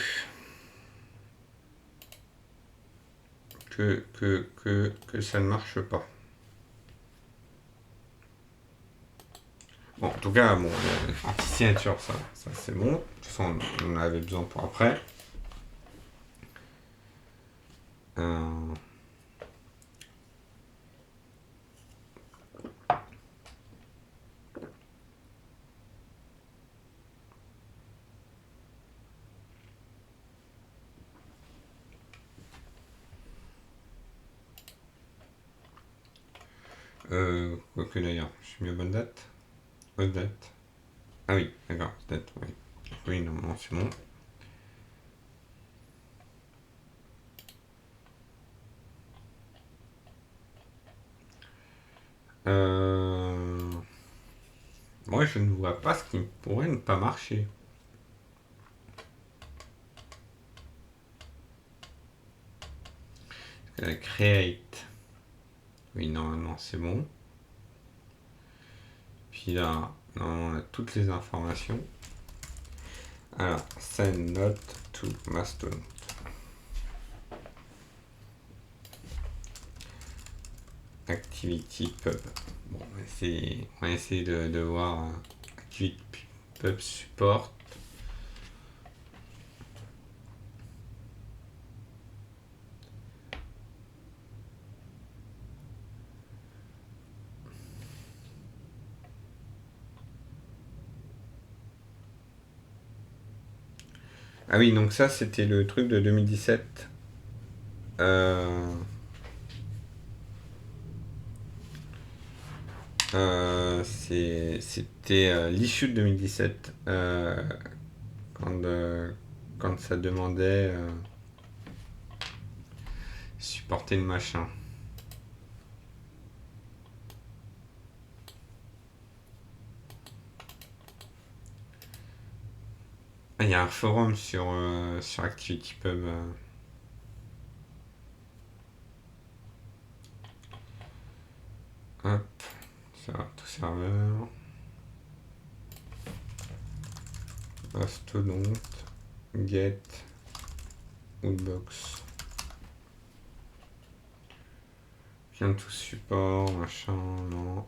ça ne marche pas. Bon, en tout cas, bon, anti-signature, ça c'est bon. De toute façon, on en avait besoin pour après. Euh, quoique d'ailleurs, je suis mis à bonne date. Bonne date. Ah oui, d'accord, date, oui. Oui, normalement c'est bon. Moi, je ne vois pas ce qui pourrait ne pas marcher. Create. Oui, normalement c'est bon. Puis là, normalement on a toutes les informations. Alors, send note to Mastodon. Activity Pub. Bon, on va essayer de voir Activity Pub support. Ah oui, donc ça c'était le truc de 2017. C'était l'issue de 2017 quand, quand ça demandait supporter le machin. Ah, il y a un forum sur ActivityPub. Hop, ça va, tout serveur. Mastodon, get, woodbox. Bien tout support, machin, non.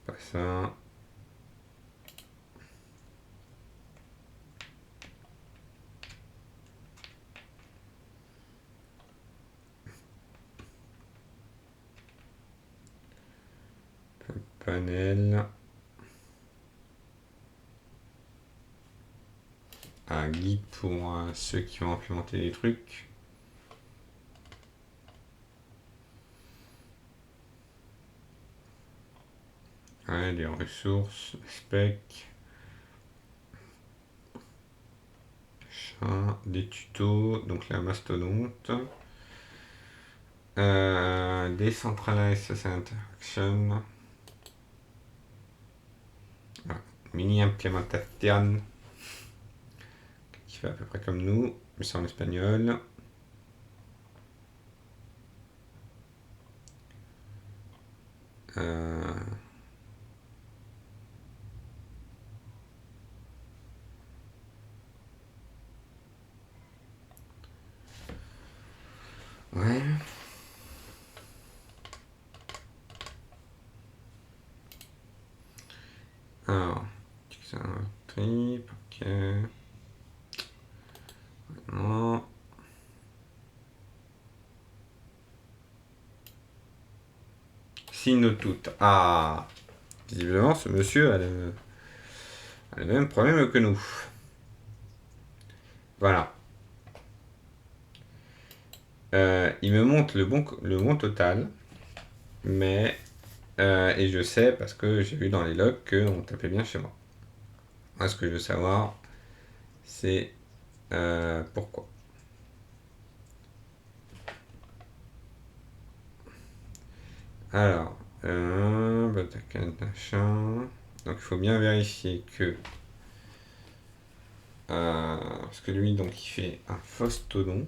Pas ça. Panel. Un guide pour ceux qui vont implémenter des trucs. Ouais, les ressources, spec. des tutos, donc la mastodonte. Decentralized social interaction. Voilà. Mini implementation qui fait à peu près comme nous, mais c'est en espagnol. Ouais. Alors, trip, ok. Non. Signe toutes. Ah, visiblement, ce monsieur a le même problème que nous. Voilà. Il me montre le bon total, mais et je sais parce que j'ai vu dans les logs qu'on tapait bien chez moi. Moi, ce que je veux savoir, c'est pourquoi. Alors, machin. Donc, il faut bien vérifier que. Parce que lui, donc, il fait un Fostodon.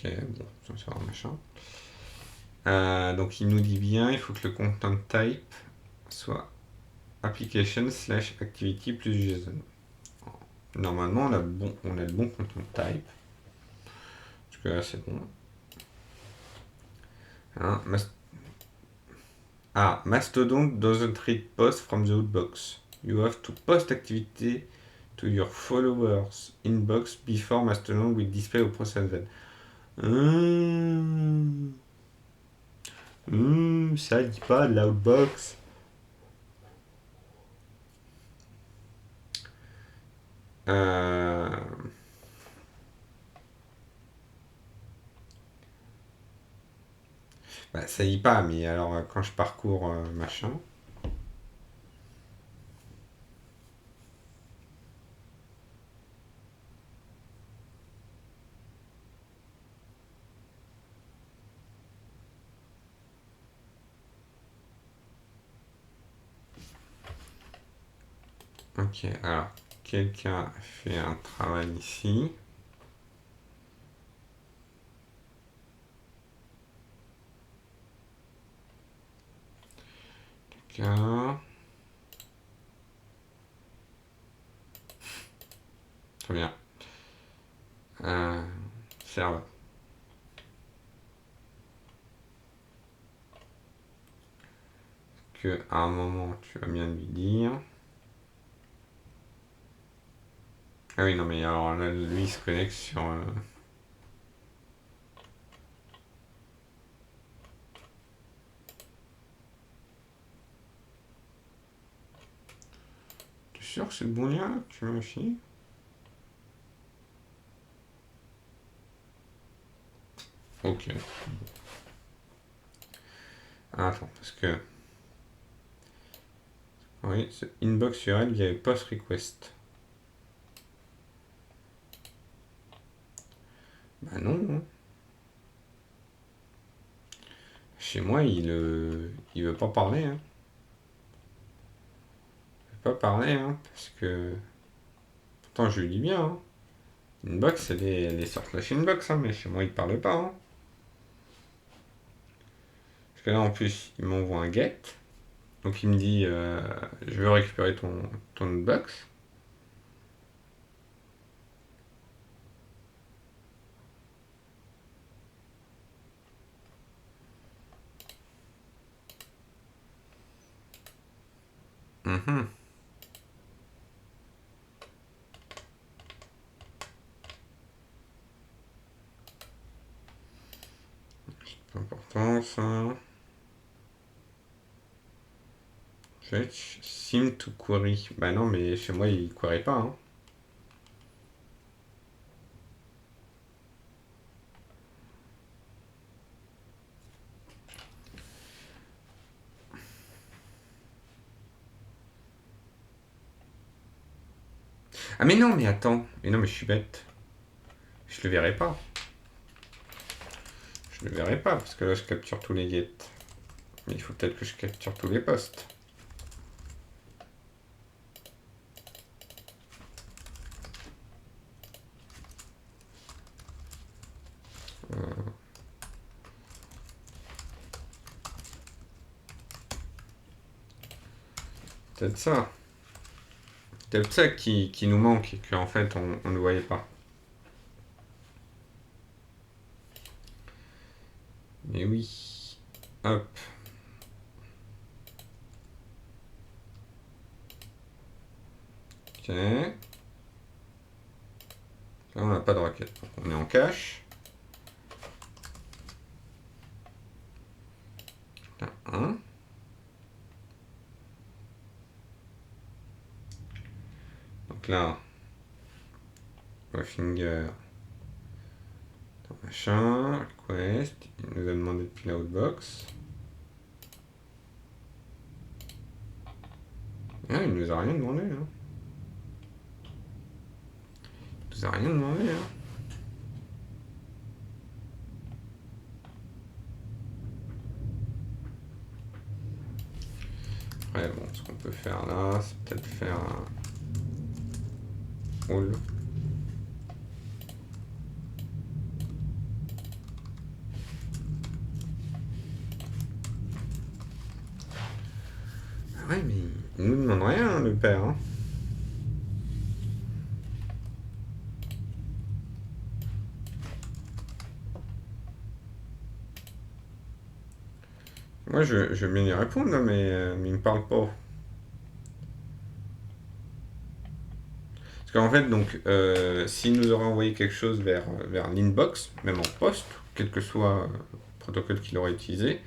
Ok, bon, ça va savoir machin. Donc, il nous dit bien, il faut que le content type soit application slash activity plus JSON. Normalement, on a le bon content type. Parce que là, c'est bon. Hein, Mastodon doesn't read post from the outbox. You have to post activity to your followers inbox before Mastodon will display a process then. Ça dit pas l'outbox. Bah, ça dit pas, mais alors quand je parcours machin. Ok, alors quelqu'un fait un travail ici. Quelqu'un. Très bien. Serve. Que à un moment tu vas bien lui dire. Ah oui, non, mais alors là, lui, il se connecte sur. T'es sûr que c'est le bon lien là, que tu m'as fait? Ok. Ah, attends, parce que. Oui, c'est inbox URL via post request. Bah non, hein. Chez moi, il veut pas parler, hein. Il veut pas parler, hein, parce que. Pourtant, je lui dis bien, hein. Inbox, elle est sur slash inbox, hein, mais chez moi, il parle pas, hein. Parce que là, en plus, il m'envoie un get. Donc, il me dit je veux récupérer ton inbox. Mhm. C'est important, ça. Fetch seem to query. Bah non, mais chez moi, il query pas, hein. Ah mais non, mais attends. Mais non, mais je suis bête. Je le verrai pas. Je le verrai pas, parce que là, je capture tous les get. Mais il faut peut-être que je capture tous les posts. Peut-être ça. Peut-être ça qui nous manque et qu'en fait, on ne voyait pas. Mais oui. Hop. Ok. Là, on n'a pas de requête. Donc, on est en cache. Là, 1. Donc là, finger, machin, request, il nous a demandé depuis la outbox. Ah, il nous a rien demandé, hein. Il nous a rien demandé, hein. Après, bon, ce qu'on peut faire là, c'est peut-être faire un all. Ah ouais, mais il nous demande rien, hein, le père, hein. Moi, je veux bien lui répondre, là, mais il me parle pas. Parce qu'en fait, donc, s'il nous aurait envoyé quelque chose vers l'inbox, même en post, quel que soit le protocole qu'il aurait utilisé,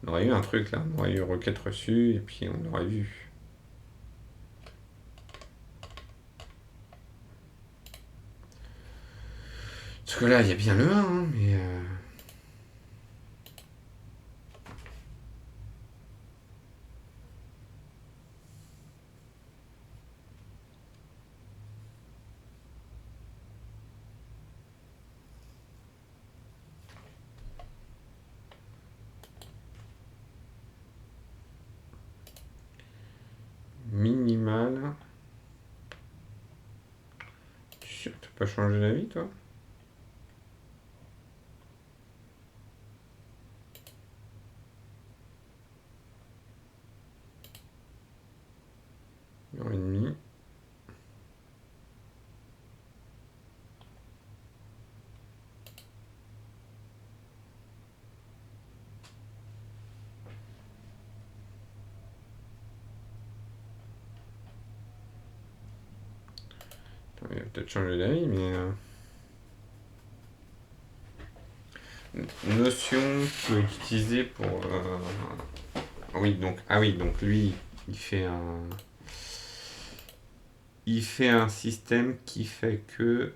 on aurait eu un truc là, on aurait eu requête reçue et puis on l'aurait vu. Parce que là, il y a bien le 1, hein, mais. Minimal. Tu es sûr que t'as pas changé d'avis, toi? Une heure et demie. Il a peut-être changé d'avis, mais. Notion peut être utilisée pour. Ah oui, donc lui, il fait un. Il fait un système qui fait que.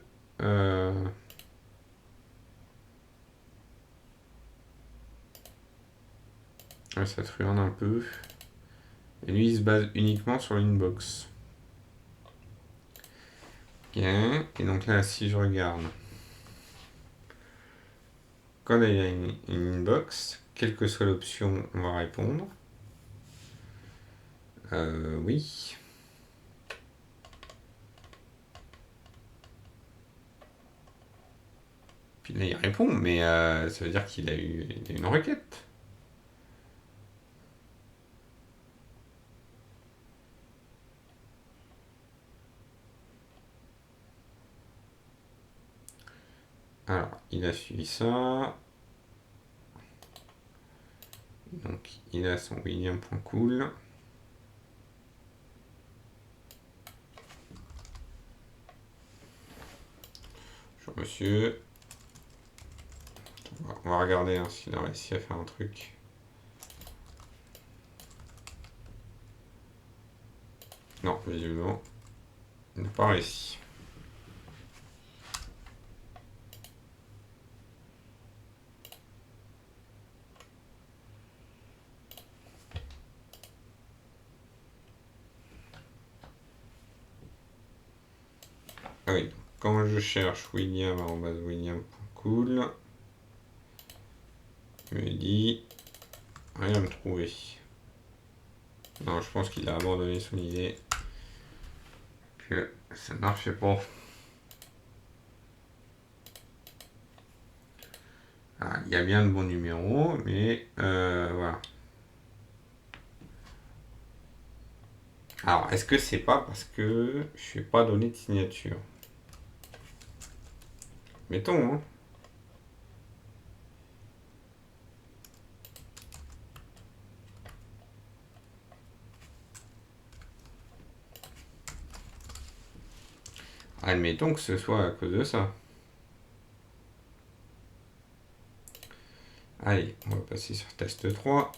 Ouais, ça truande un peu. Et lui, il se base uniquement sur l'inbox. Bien. Et donc là, si je regarde. Quand il y a une inbox, quelle que soit l'option, on va répondre. Oui. Puis là, il répond, mais ça veut dire qu'il a eu une requête. Alors, il a suivi ça. Donc, il a son William.cool. Bonjour monsieur. On va regarder hein, s'il a réussi à faire un truc. Non, visiblement, il n'a pas réussi. Ah oui, quand je cherche William.cool, il me dit rien à me trouver. Non, je pense qu'il a abandonné son idée. Que ça ne marchait pas. Ah, il y a bien de bons numéros, mais voilà. Alors, est-ce que c'est pas parce que je n'ai pas donné de signature? Mettons, hein. Admettons que ce soit à cause de ça. Allez, on va passer sur test 3.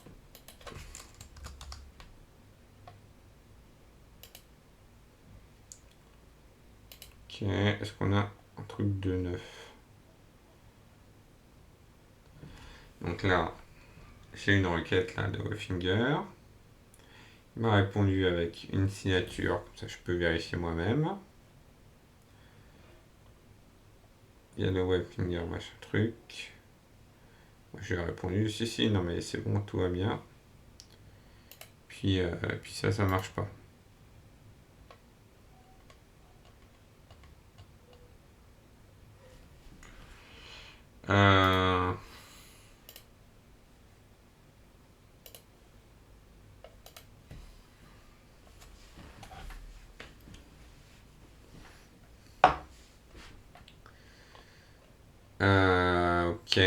Ok, est-ce qu'on a un truc de neuf? Donc là, j'ai une requête là de Weffinger. Il m'a répondu avec une signature, comme ça je peux vérifier moi-même. Il y a le Weffinger machin truc. Moi, j'ai répondu si si, non mais c'est bon, tout va bien. Puis ça marche pas. Euh, ok.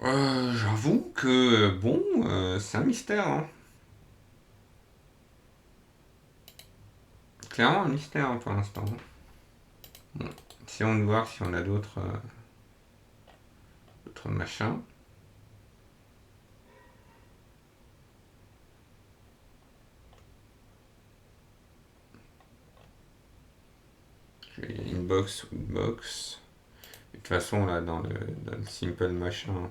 J'avoue que bon, c'est un mystère, hein. Clairement un mystère, hein, pour l'instant. Bon, essayons de voir si on a d'autres machins. Inbox ou box. De toute façon, là, dans le simple machin,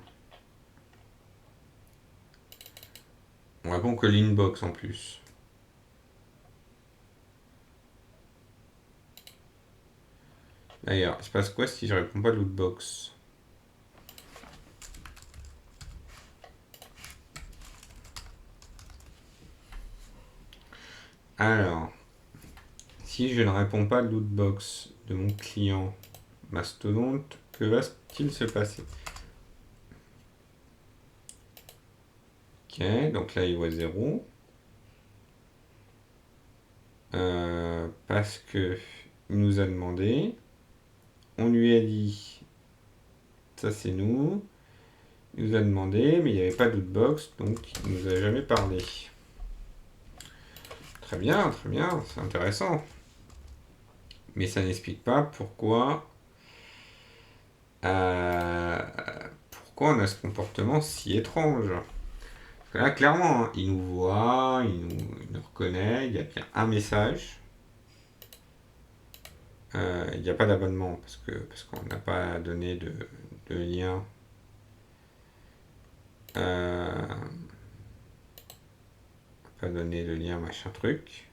on répond que l'inbox en plus. D'ailleurs, il se passe quoi si je réponds pas lootbox? Alors, si je ne réponds pas lootbox de mon client mastodonte, que va-t-il se passer? Ok, donc là il voit 0. Parce que il nous a demandé, on lui a dit, ça c'est nous, il nous a demandé, mais il n'y avait pas d'outbox, donc il nous a jamais parlé. Très bien, c'est intéressant. Mais ça n'explique pas euh, pourquoi on a ce comportement si étrange. Parce que là, clairement, hein, il nous voit, il nous reconnaît, il y a bien un message. Il n'y a pas d'abonnement parce qu'on n'a pas donné de lien. Pas donné de lien machin truc.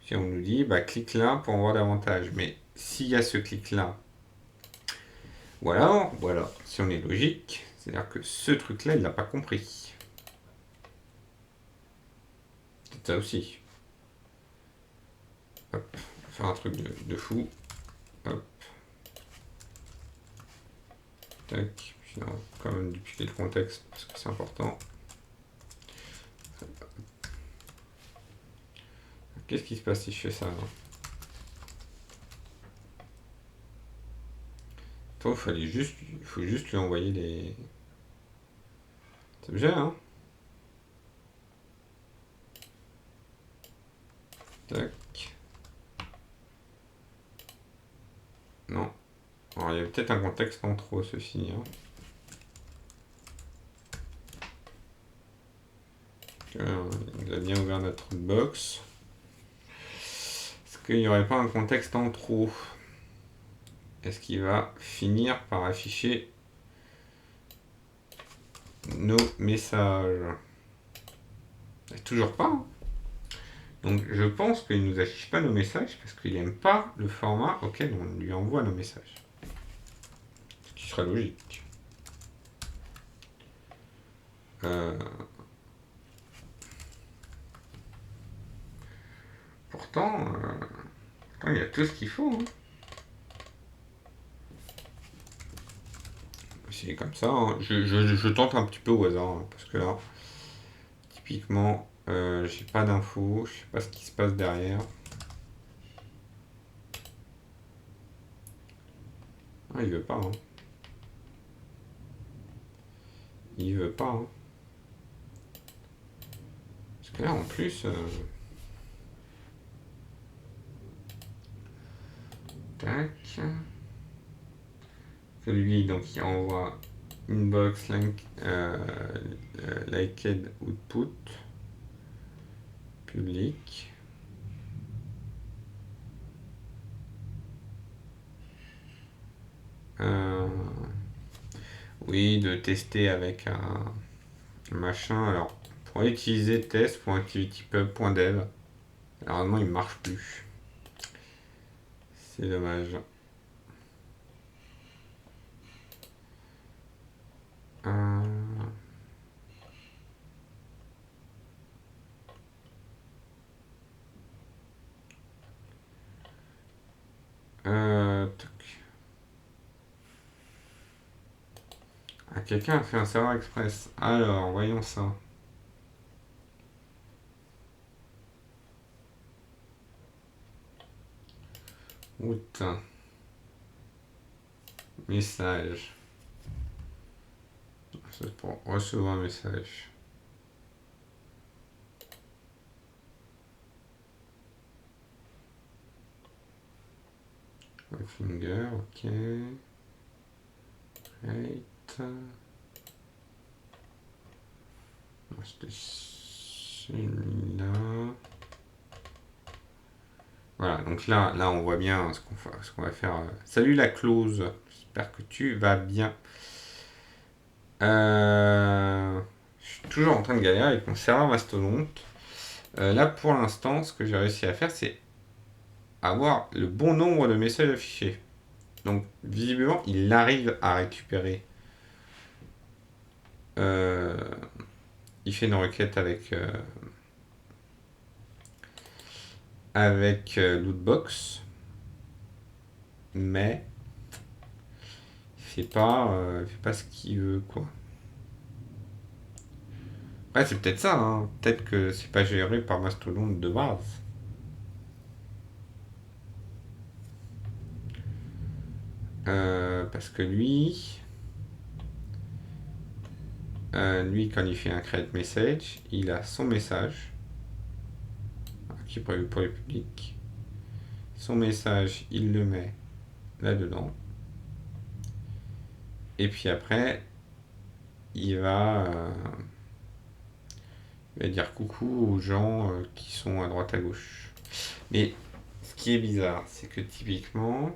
Puis on nous dit bah clique là pour en voir davantage. Mais s'il y a ce clic là, voilà, si on est logique, c'est-à-dire que ce truc là il l'a pas compris. C'est ça aussi. Hop, on va faire un truc de fou. Hop. Tac. Puis on va quand même dupliquer le contexte parce que c'est important. Qu'est-ce qui se passe si je fais ça là? Toi, il faut juste lui envoyer les objets, hein. Tac. Non. Alors, il y a peut-être un contexte en trop, ceci. Hein. Il a bien ouvert notre box. Est-ce qu'il n'y aurait pas un contexte en trop? est-ce qu'il va finir par afficher nos messages? Toujours pas, hein. Donc je pense qu'il ne nous affiche pas nos messages parce qu'il n'aime pas le format auquel on lui envoie nos messages. Ce qui serait logique. Pourtant, il y a tout ce qu'il faut, hein. C'est comme ça, hein. Je tente un petit peu au hasard, hein, parce que là, typiquement, j'ai pas d'infos, je sais pas ce qui se passe derrière. Ah, il veut pas, hein. Il veut pas, hein. Parce que là, en plus, tac. Celui, donc, il envoie inbox, liked output, public. Oui, de tester avec un machin. Alors, pour utiliser test.activity.pub.dev, normalement, il marche plus. C'est dommage. Tac. Ah, quelqu'un a fait un serveur express. Alors, voyons ça. Route. Message. C'est pour recevoir un message. Finger, ok. Right. C'était celui-là. Voilà, donc là on voit bien ce qu'on va faire. Salut la close, j'espère que tu vas bien. Je suis toujours en train de galérer avec mon serveur mastodonte. Là pour l'instant, ce que j'ai réussi à faire, c'est avoir le bon nombre de messages affichés. Donc visiblement, il arrive à récupérer. Il fait une requête avec Lootbox, mais il fait pas ce qu'il veut, quoi. Ouais, c'est peut-être ça, hein. Peut-être que c'est pas géré par Mastodon de base. Parce que lui, quand il fait un create message, il a son message qui est prévu pour le public. Son message, il le met là-dedans. Et puis après, il va dire coucou aux gens qui sont à droite à gauche. Mais ce qui est bizarre, c'est que typiquement,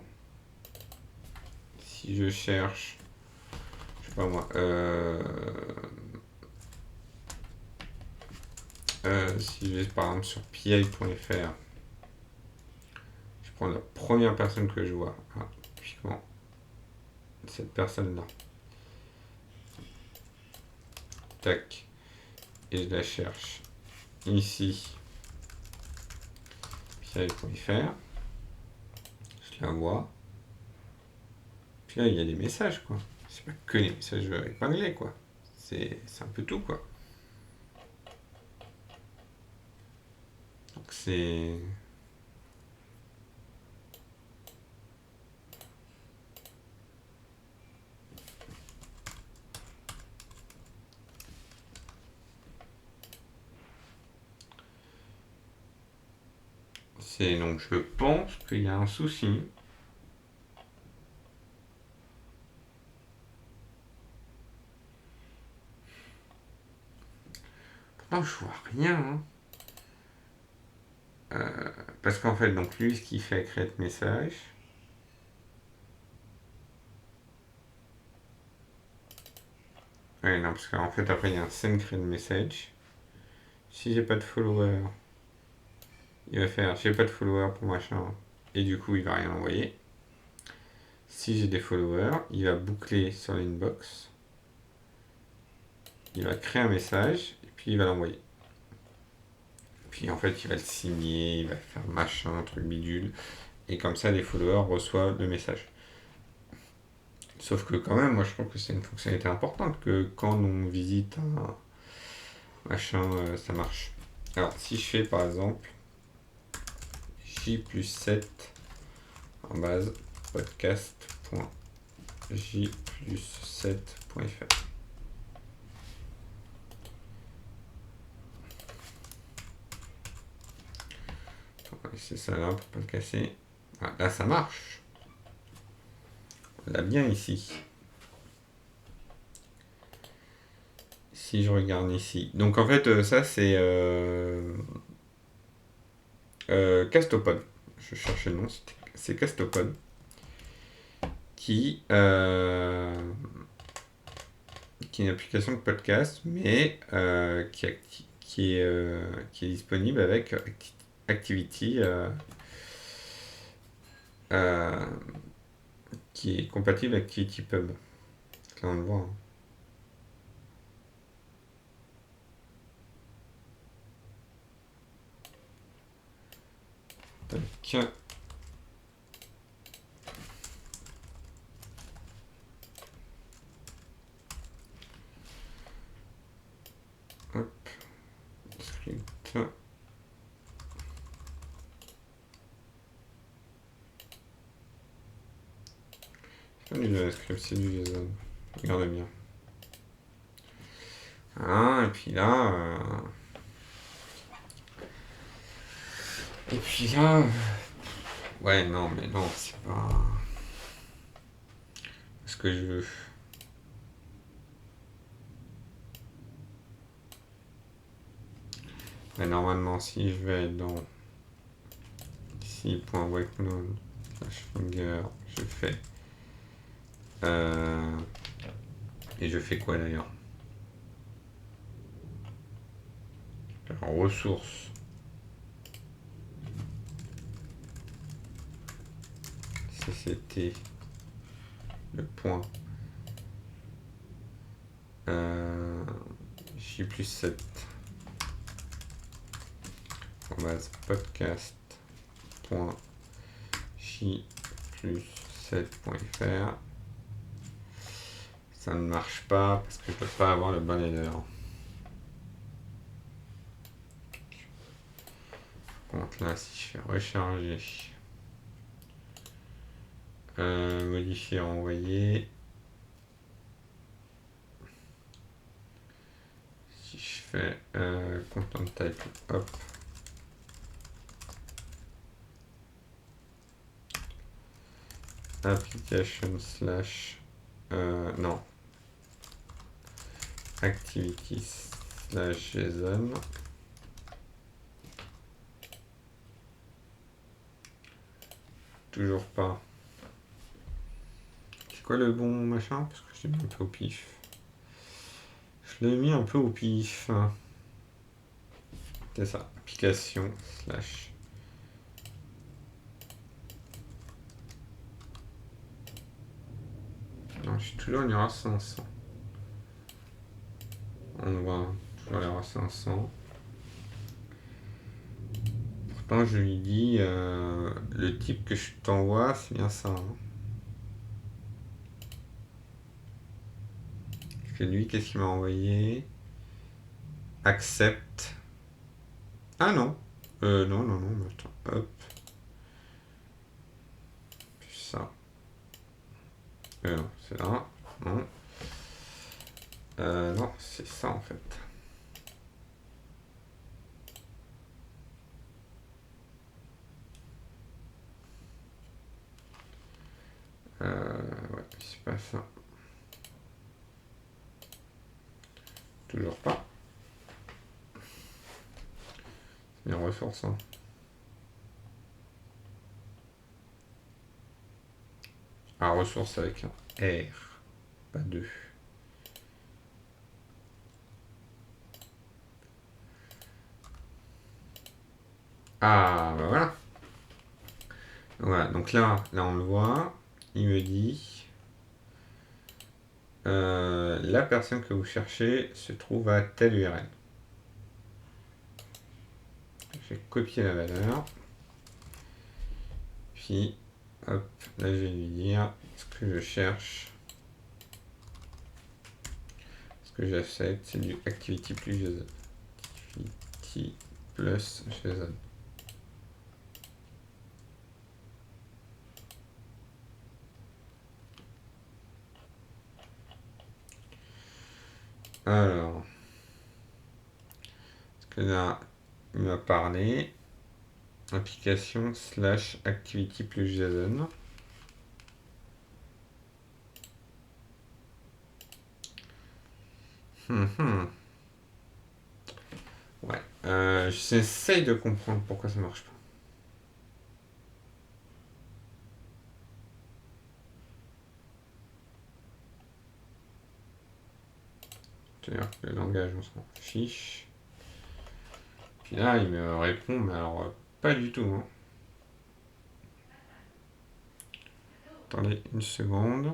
si je cherche, je sais pas moi, si je vais par exemple sur pi.fr, je prends la première personne que je vois, typiquement cette personne-là. Tac. Et je la cherche ici, pi.fr. Je la vois. Puis là, il y a des messages, quoi. C'est pas que les messages épinglés, quoi. C'est un peu tout, quoi. Donc c'est... Donc je pense qu'il y a un souci. Pourtant, je vois rien, hein. Parce qu'en fait, donc lui, ce qu'il fait, create message. Ouais, non, parce qu'en fait, après, il y a un send create message. Si j'ai pas de follower, il va faire j'ai pas de follower pour machin. Et du coup, il va rien envoyer. Si j'ai des followers, il va boucler sur l'inbox. Il va créer un message et puis il va l'envoyer. Puis en fait, il va le signer, il va faire machin, truc bidule. Et comme ça, les followers reçoivent le message. Sauf que quand même, moi je trouve que c'est une fonctionnalité importante que quand on visite un machin, ça marche. Alors si je fais par exemple j plus 7 en base podcast.j plus 7.fr. On va laisser ça là pour pas le casser. Ah, là ça marche. On l'a bien ici. Si je regarde ici. Donc en fait ça c'est Castopod. Je cherchais le nom, c'est Castopod qui, qui est une application de podcast, mais qui est disponible avec Activity, euh, qui est compatible avec ActivityPub. Là, on le voit. Hein. Tac. Hop. Script. C'est pas du JavaScript, c'est du JSON. Regardez bien. Ah, et puis là. Et puis là. Ouais, non, mais non, c'est pas ce que je veux. Mais normalement, si je vais dans ici, .webnode, /finger, je fais. Et je fais quoi d'ailleurs? En ressources. CCT. Le point. J plus 7. En base podcast. Point J plus 7.fr. Ça ne marche pas parce que je ne peux pas avoir le bon header. Contre là, si je fais recharger, modifier, envoyer. Si je fais content type, hop. Application slash non activity slash JSON. Toujours pas. C'est quoi le bon machin? Parce que je l'ai mis un peu au pif. Je l'ai mis un peu au pif. C'est ça. Application slash. Non, je suis toujours en erreur 500. On voit toujours l'erreur 500. Pourtant, je lui dis le type que je t'envoie, c'est bien ça. Hein. Parce que lui, qu'est-ce qu'il m'a envoyé? Accept. Ah non. Non, non, non, mais attends. Hop. Ça. Non, c'est là. Non. Non, c'est ça en fait. Ouais, c'est pas ça. Toujours pas. C'est bien ressource. Hein. Ah, ressource avec un R. Pas deux. Ah, bah voilà. Voilà, donc là on le voit. Il me dit la personne que vous cherchez se trouve à telle URL. Je vais copier la valeur. Puis, hop, là je vais lui dire ce que je cherche. Ce que j'achète, c'est du Activity plus JSON. Activity plus JSON. Alors, parce que là, il m'a parlé application slash activity plus JSON. Ouais, j'essaye de comprendre pourquoi ça marche pas. C'est-à-dire que le langage, on s'en fiche. Puis là, il me répond, mais alors, pas du tout, hein. Attendez une seconde.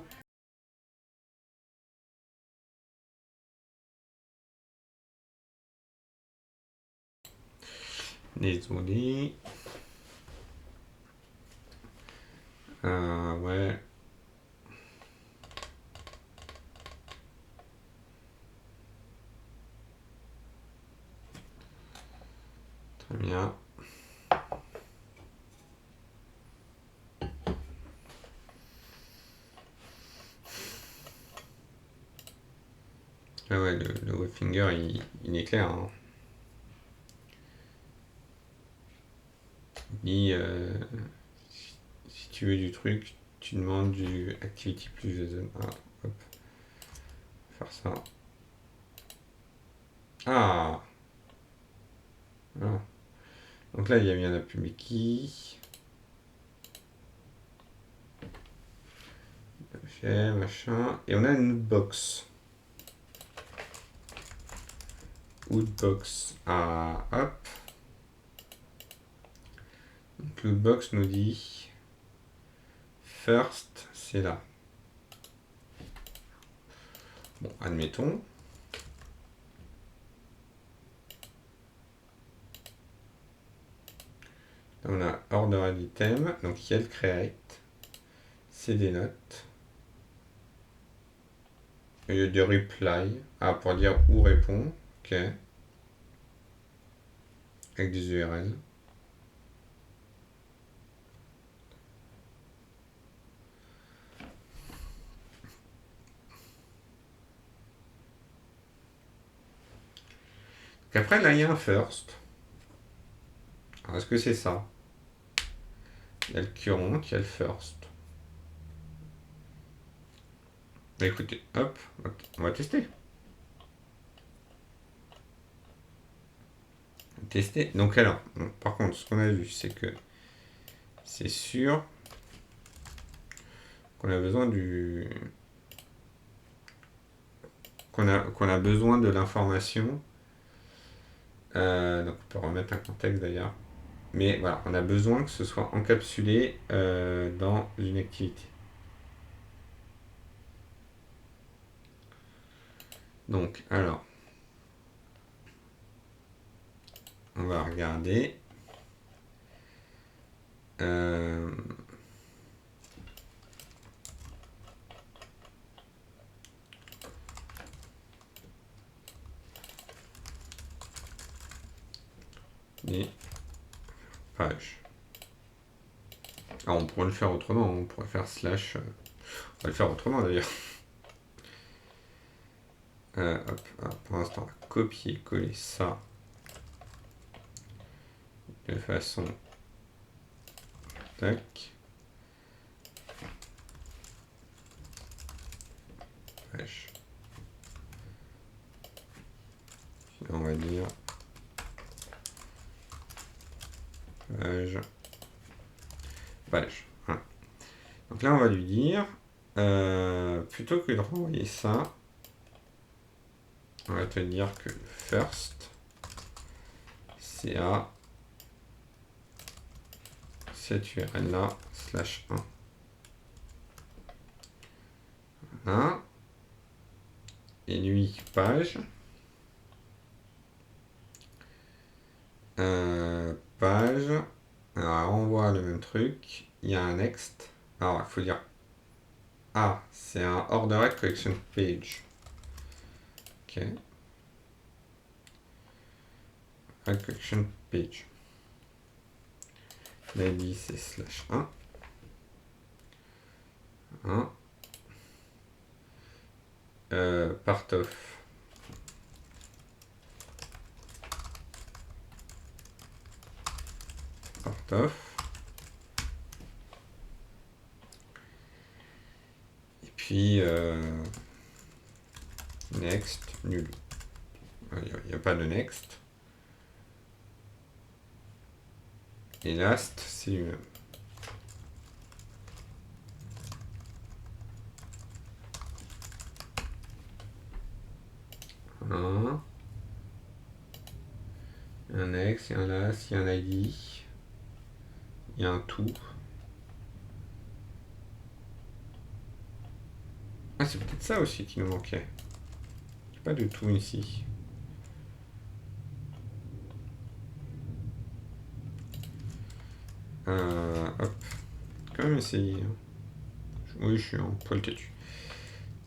Désolé. Ouais. Très bien. Ah ouais, le Webfinger, il est clair, hein. Il dit, si tu veux du truc, tu demandes du Activity plus JSON. Ah, hop. Faire ça. Ah, voilà. Donc là, il y a bien la public key. Machin. Et on a une box. Woodbox. Ah, hop. Donc l'outbox nous dit first, c'est là. Bon, admettons. Là, on a order item, donc il y a le create. C'est des notes. Il y a du reply. Ah, pour dire où répond. Ok. Avec des URL. Donc après, là, il y a un first. Alors, est-ce que c'est ça? Il y a le current, il y a le first. Bah, écoutez, hop, on va tester. Tester. Donc alors, bon, par contre, ce qu'on a vu, c'est que c'est sûr qu'on a besoin qu'on a besoin de l'information. Donc on peut remettre un contexte d'ailleurs. Mais voilà, on a besoin que ce soit encapsulé dans une activité. Donc, alors, on va regarder. Euh, les pages. Alors, on pourrait le faire autrement. On pourrait faire slash. On va le faire autrement d'ailleurs. Pour l'instant, on va copier-coller ça de façon. Tac. Page. On va dire page. Page. Voilà. Donc là, on va lui dire, plutôt que de renvoyer ça, on va te dire que first, CA, cette URL là, /1. Voilà. Et lui, page. Page. Alors, on voit le même truc. Il y a un next. Alors, il faut dire. Ah, c'est un ordered collection page. Ok. Ordered collection page. L'ID c'est /1. 1. Part of. Part of. Et puis next, nul. Il n'y a pas de next. Et last, c'est lui-même. Un next, il y a un last, il y a un ID. Il y a un tout. Ah, c'est peut-être ça aussi qui nous manquait. Il n'y a pas de tout ici. Hop. Quand même essayer. Hein. Oui, je suis un poil têtu.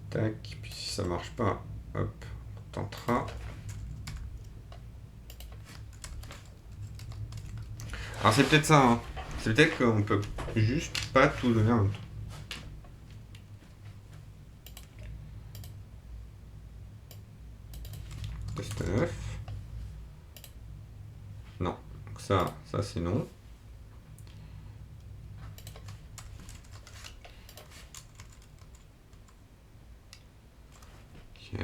Tac. Puis si ça marche pas, hop, on tentera. Alors c'est peut-être ça. Hein. C'est peut-être qu'on peut juste pas tout donner en même temps. Test 9. Non. Donc ça c'est non. Ok.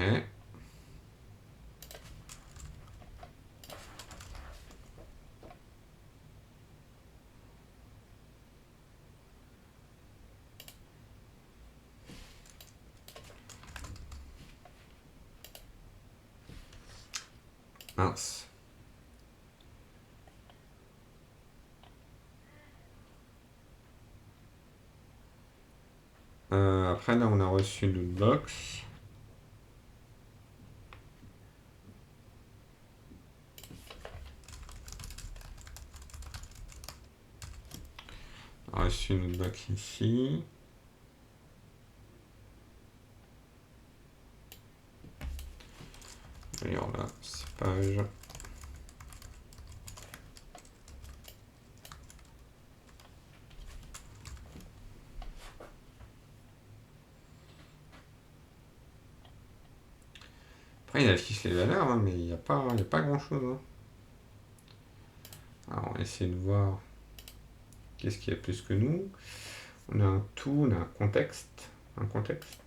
Mince. Après là on a reçu le box. On a reçu une box ici. D'ailleurs là, c'est page. Après il affiche les valeurs, hein, mais il n'y a pas grand chose. Hein. Alors on va essayer de voir qu'est-ce qu'il y a plus que nous. On a un tout, on a un contexte. Un contexte.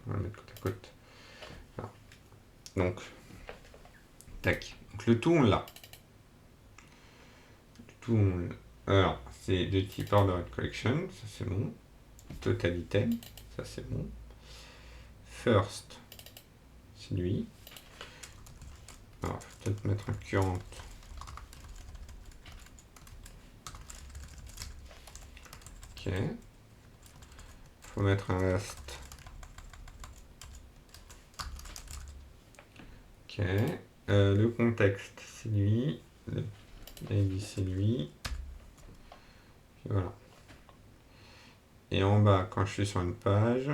On va le mettre côte à côte. Voilà. Donc, tac. Donc le tout, on l'a. Le tout, on l'a. Alors, c'est de type ordered collection, ça c'est bon. Total item, ça c'est bon. First, c'est lui. Alors, faut peut-être mettre un current. Ok. Faut mettre un last. Ok. Le contexte, c'est lui. Le ID, c'est lui. Puis voilà. Et en bas, quand je suis sur une page,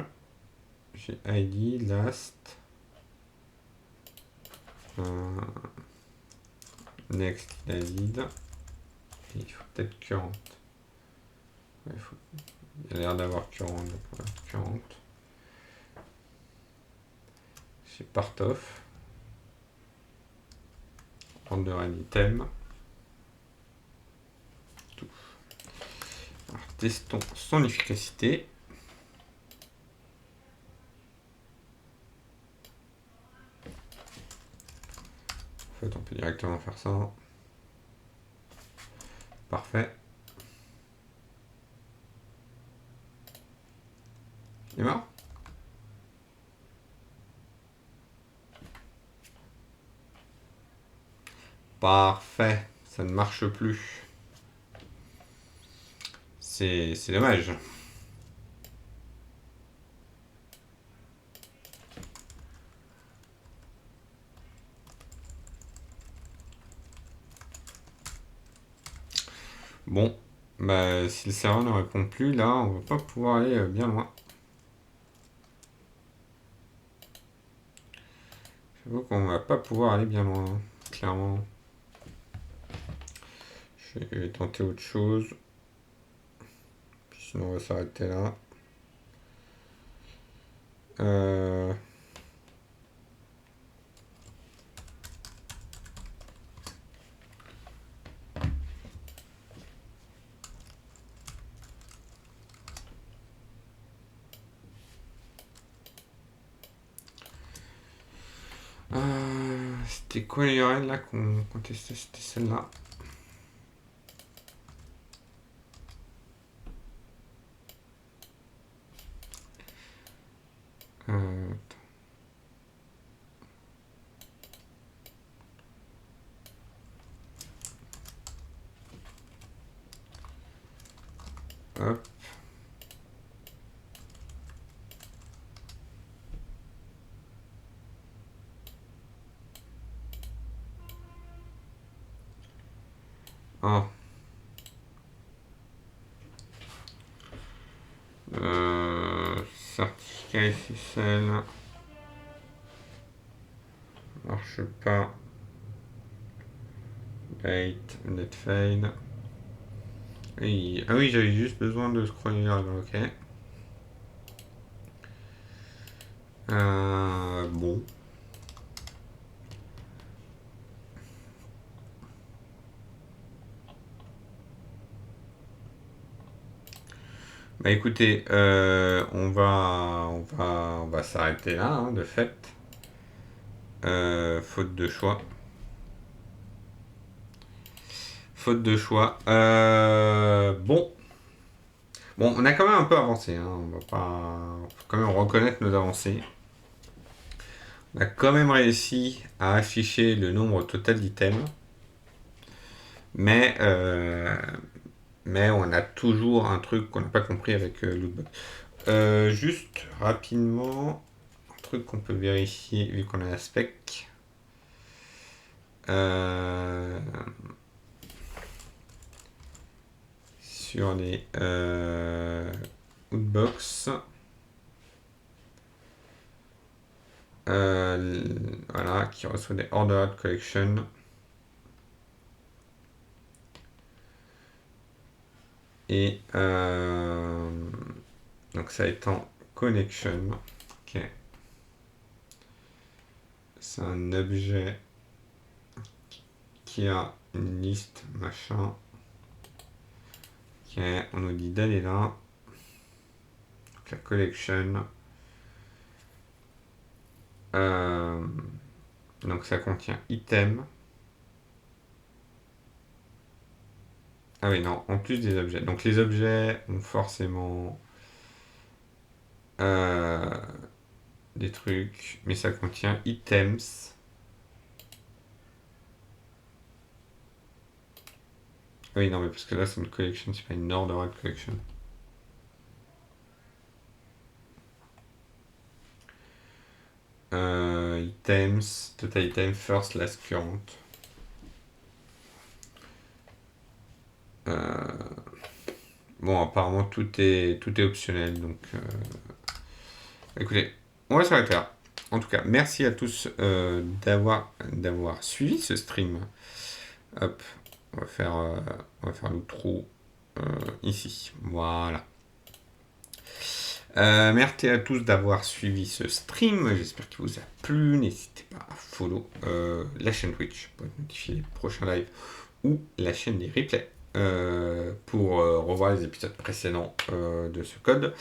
j'ai ID, last, next, David. Et il faut peut-être current. Ouais, il a l'air d'avoir current, donc voilà, current. C'est part of. Order an item. Tout. Alors, testons son efficacité. En fait, on peut directement faire ça. Parfait. Il est mort? Parfait. Ça ne marche plus. C'est dommage. Bon, bah si le serveur ne répond plus, là, on va pas pouvoir aller bien loin. J'avoue qu'on va pas pouvoir aller bien loin, clairement. Je vais tenter autre chose. Puis sinon, on va s'arrêter là. C'était quoi l'URL là qu'on testait? C'était celle-là. Hop. Ah. Certificat SSL. Marche pas. Date, fail. Ah oui, j'avais juste besoin de scroller là, ok. Bon. Bah écoutez, on va s'arrêter là, hein, de fait. Faute de choix. Faute de choix. Bon. Bon, on a quand même un peu avancé, hein. On va pas. Faut quand même reconnaître nos avancées. On a quand même réussi à afficher le nombre total d'items. Mais on a toujours un truc qu'on n'a pas compris avec Lootbox. Juste rapidement, un truc qu'on peut vérifier vu qu'on a la spec. Sur les Lootbox. Voilà, qui reçoit des Ordered Collection. Et donc ça étant connection, ok. C'est un objet qui a une liste machin. Ok, on nous dit d'aller là. Donc la collection. Donc ça contient item. Ah oui, non, en plus des objets. Donc les objets ont forcément des trucs, mais ça contient items. Ah oui, non, mais parce que là c'est une collection, c'est pas une ordered collection. Items, total item, first, last, current. Bon, apparemment tout est optionnel, donc écoutez, on va s'arrêter là. En tout cas, merci à tous d'avoir suivi ce stream. Hop, on va faire l'outro ici. Voilà. Merci à tous d'avoir suivi ce stream. J'espère qu'il vous a plu. N'hésitez pas à follow la chaîne Twitch pour être notifié des prochains lives ou la chaîne des replays pour revoir les épisodes précédents de ce code.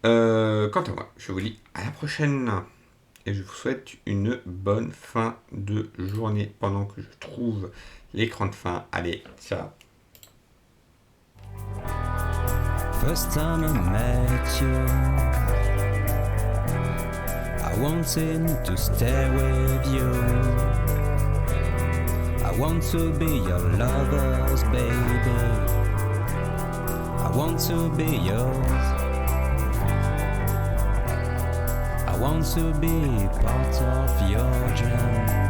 Quant à moi, je vous dis à la prochaine et je vous souhaite une bonne fin de journée pendant que je trouve l'écran de fin. Allez, ciao. First time I met you, I wanted to stay with you. I want to be your lover's baby. I want to be yours. I want to be part of your dream.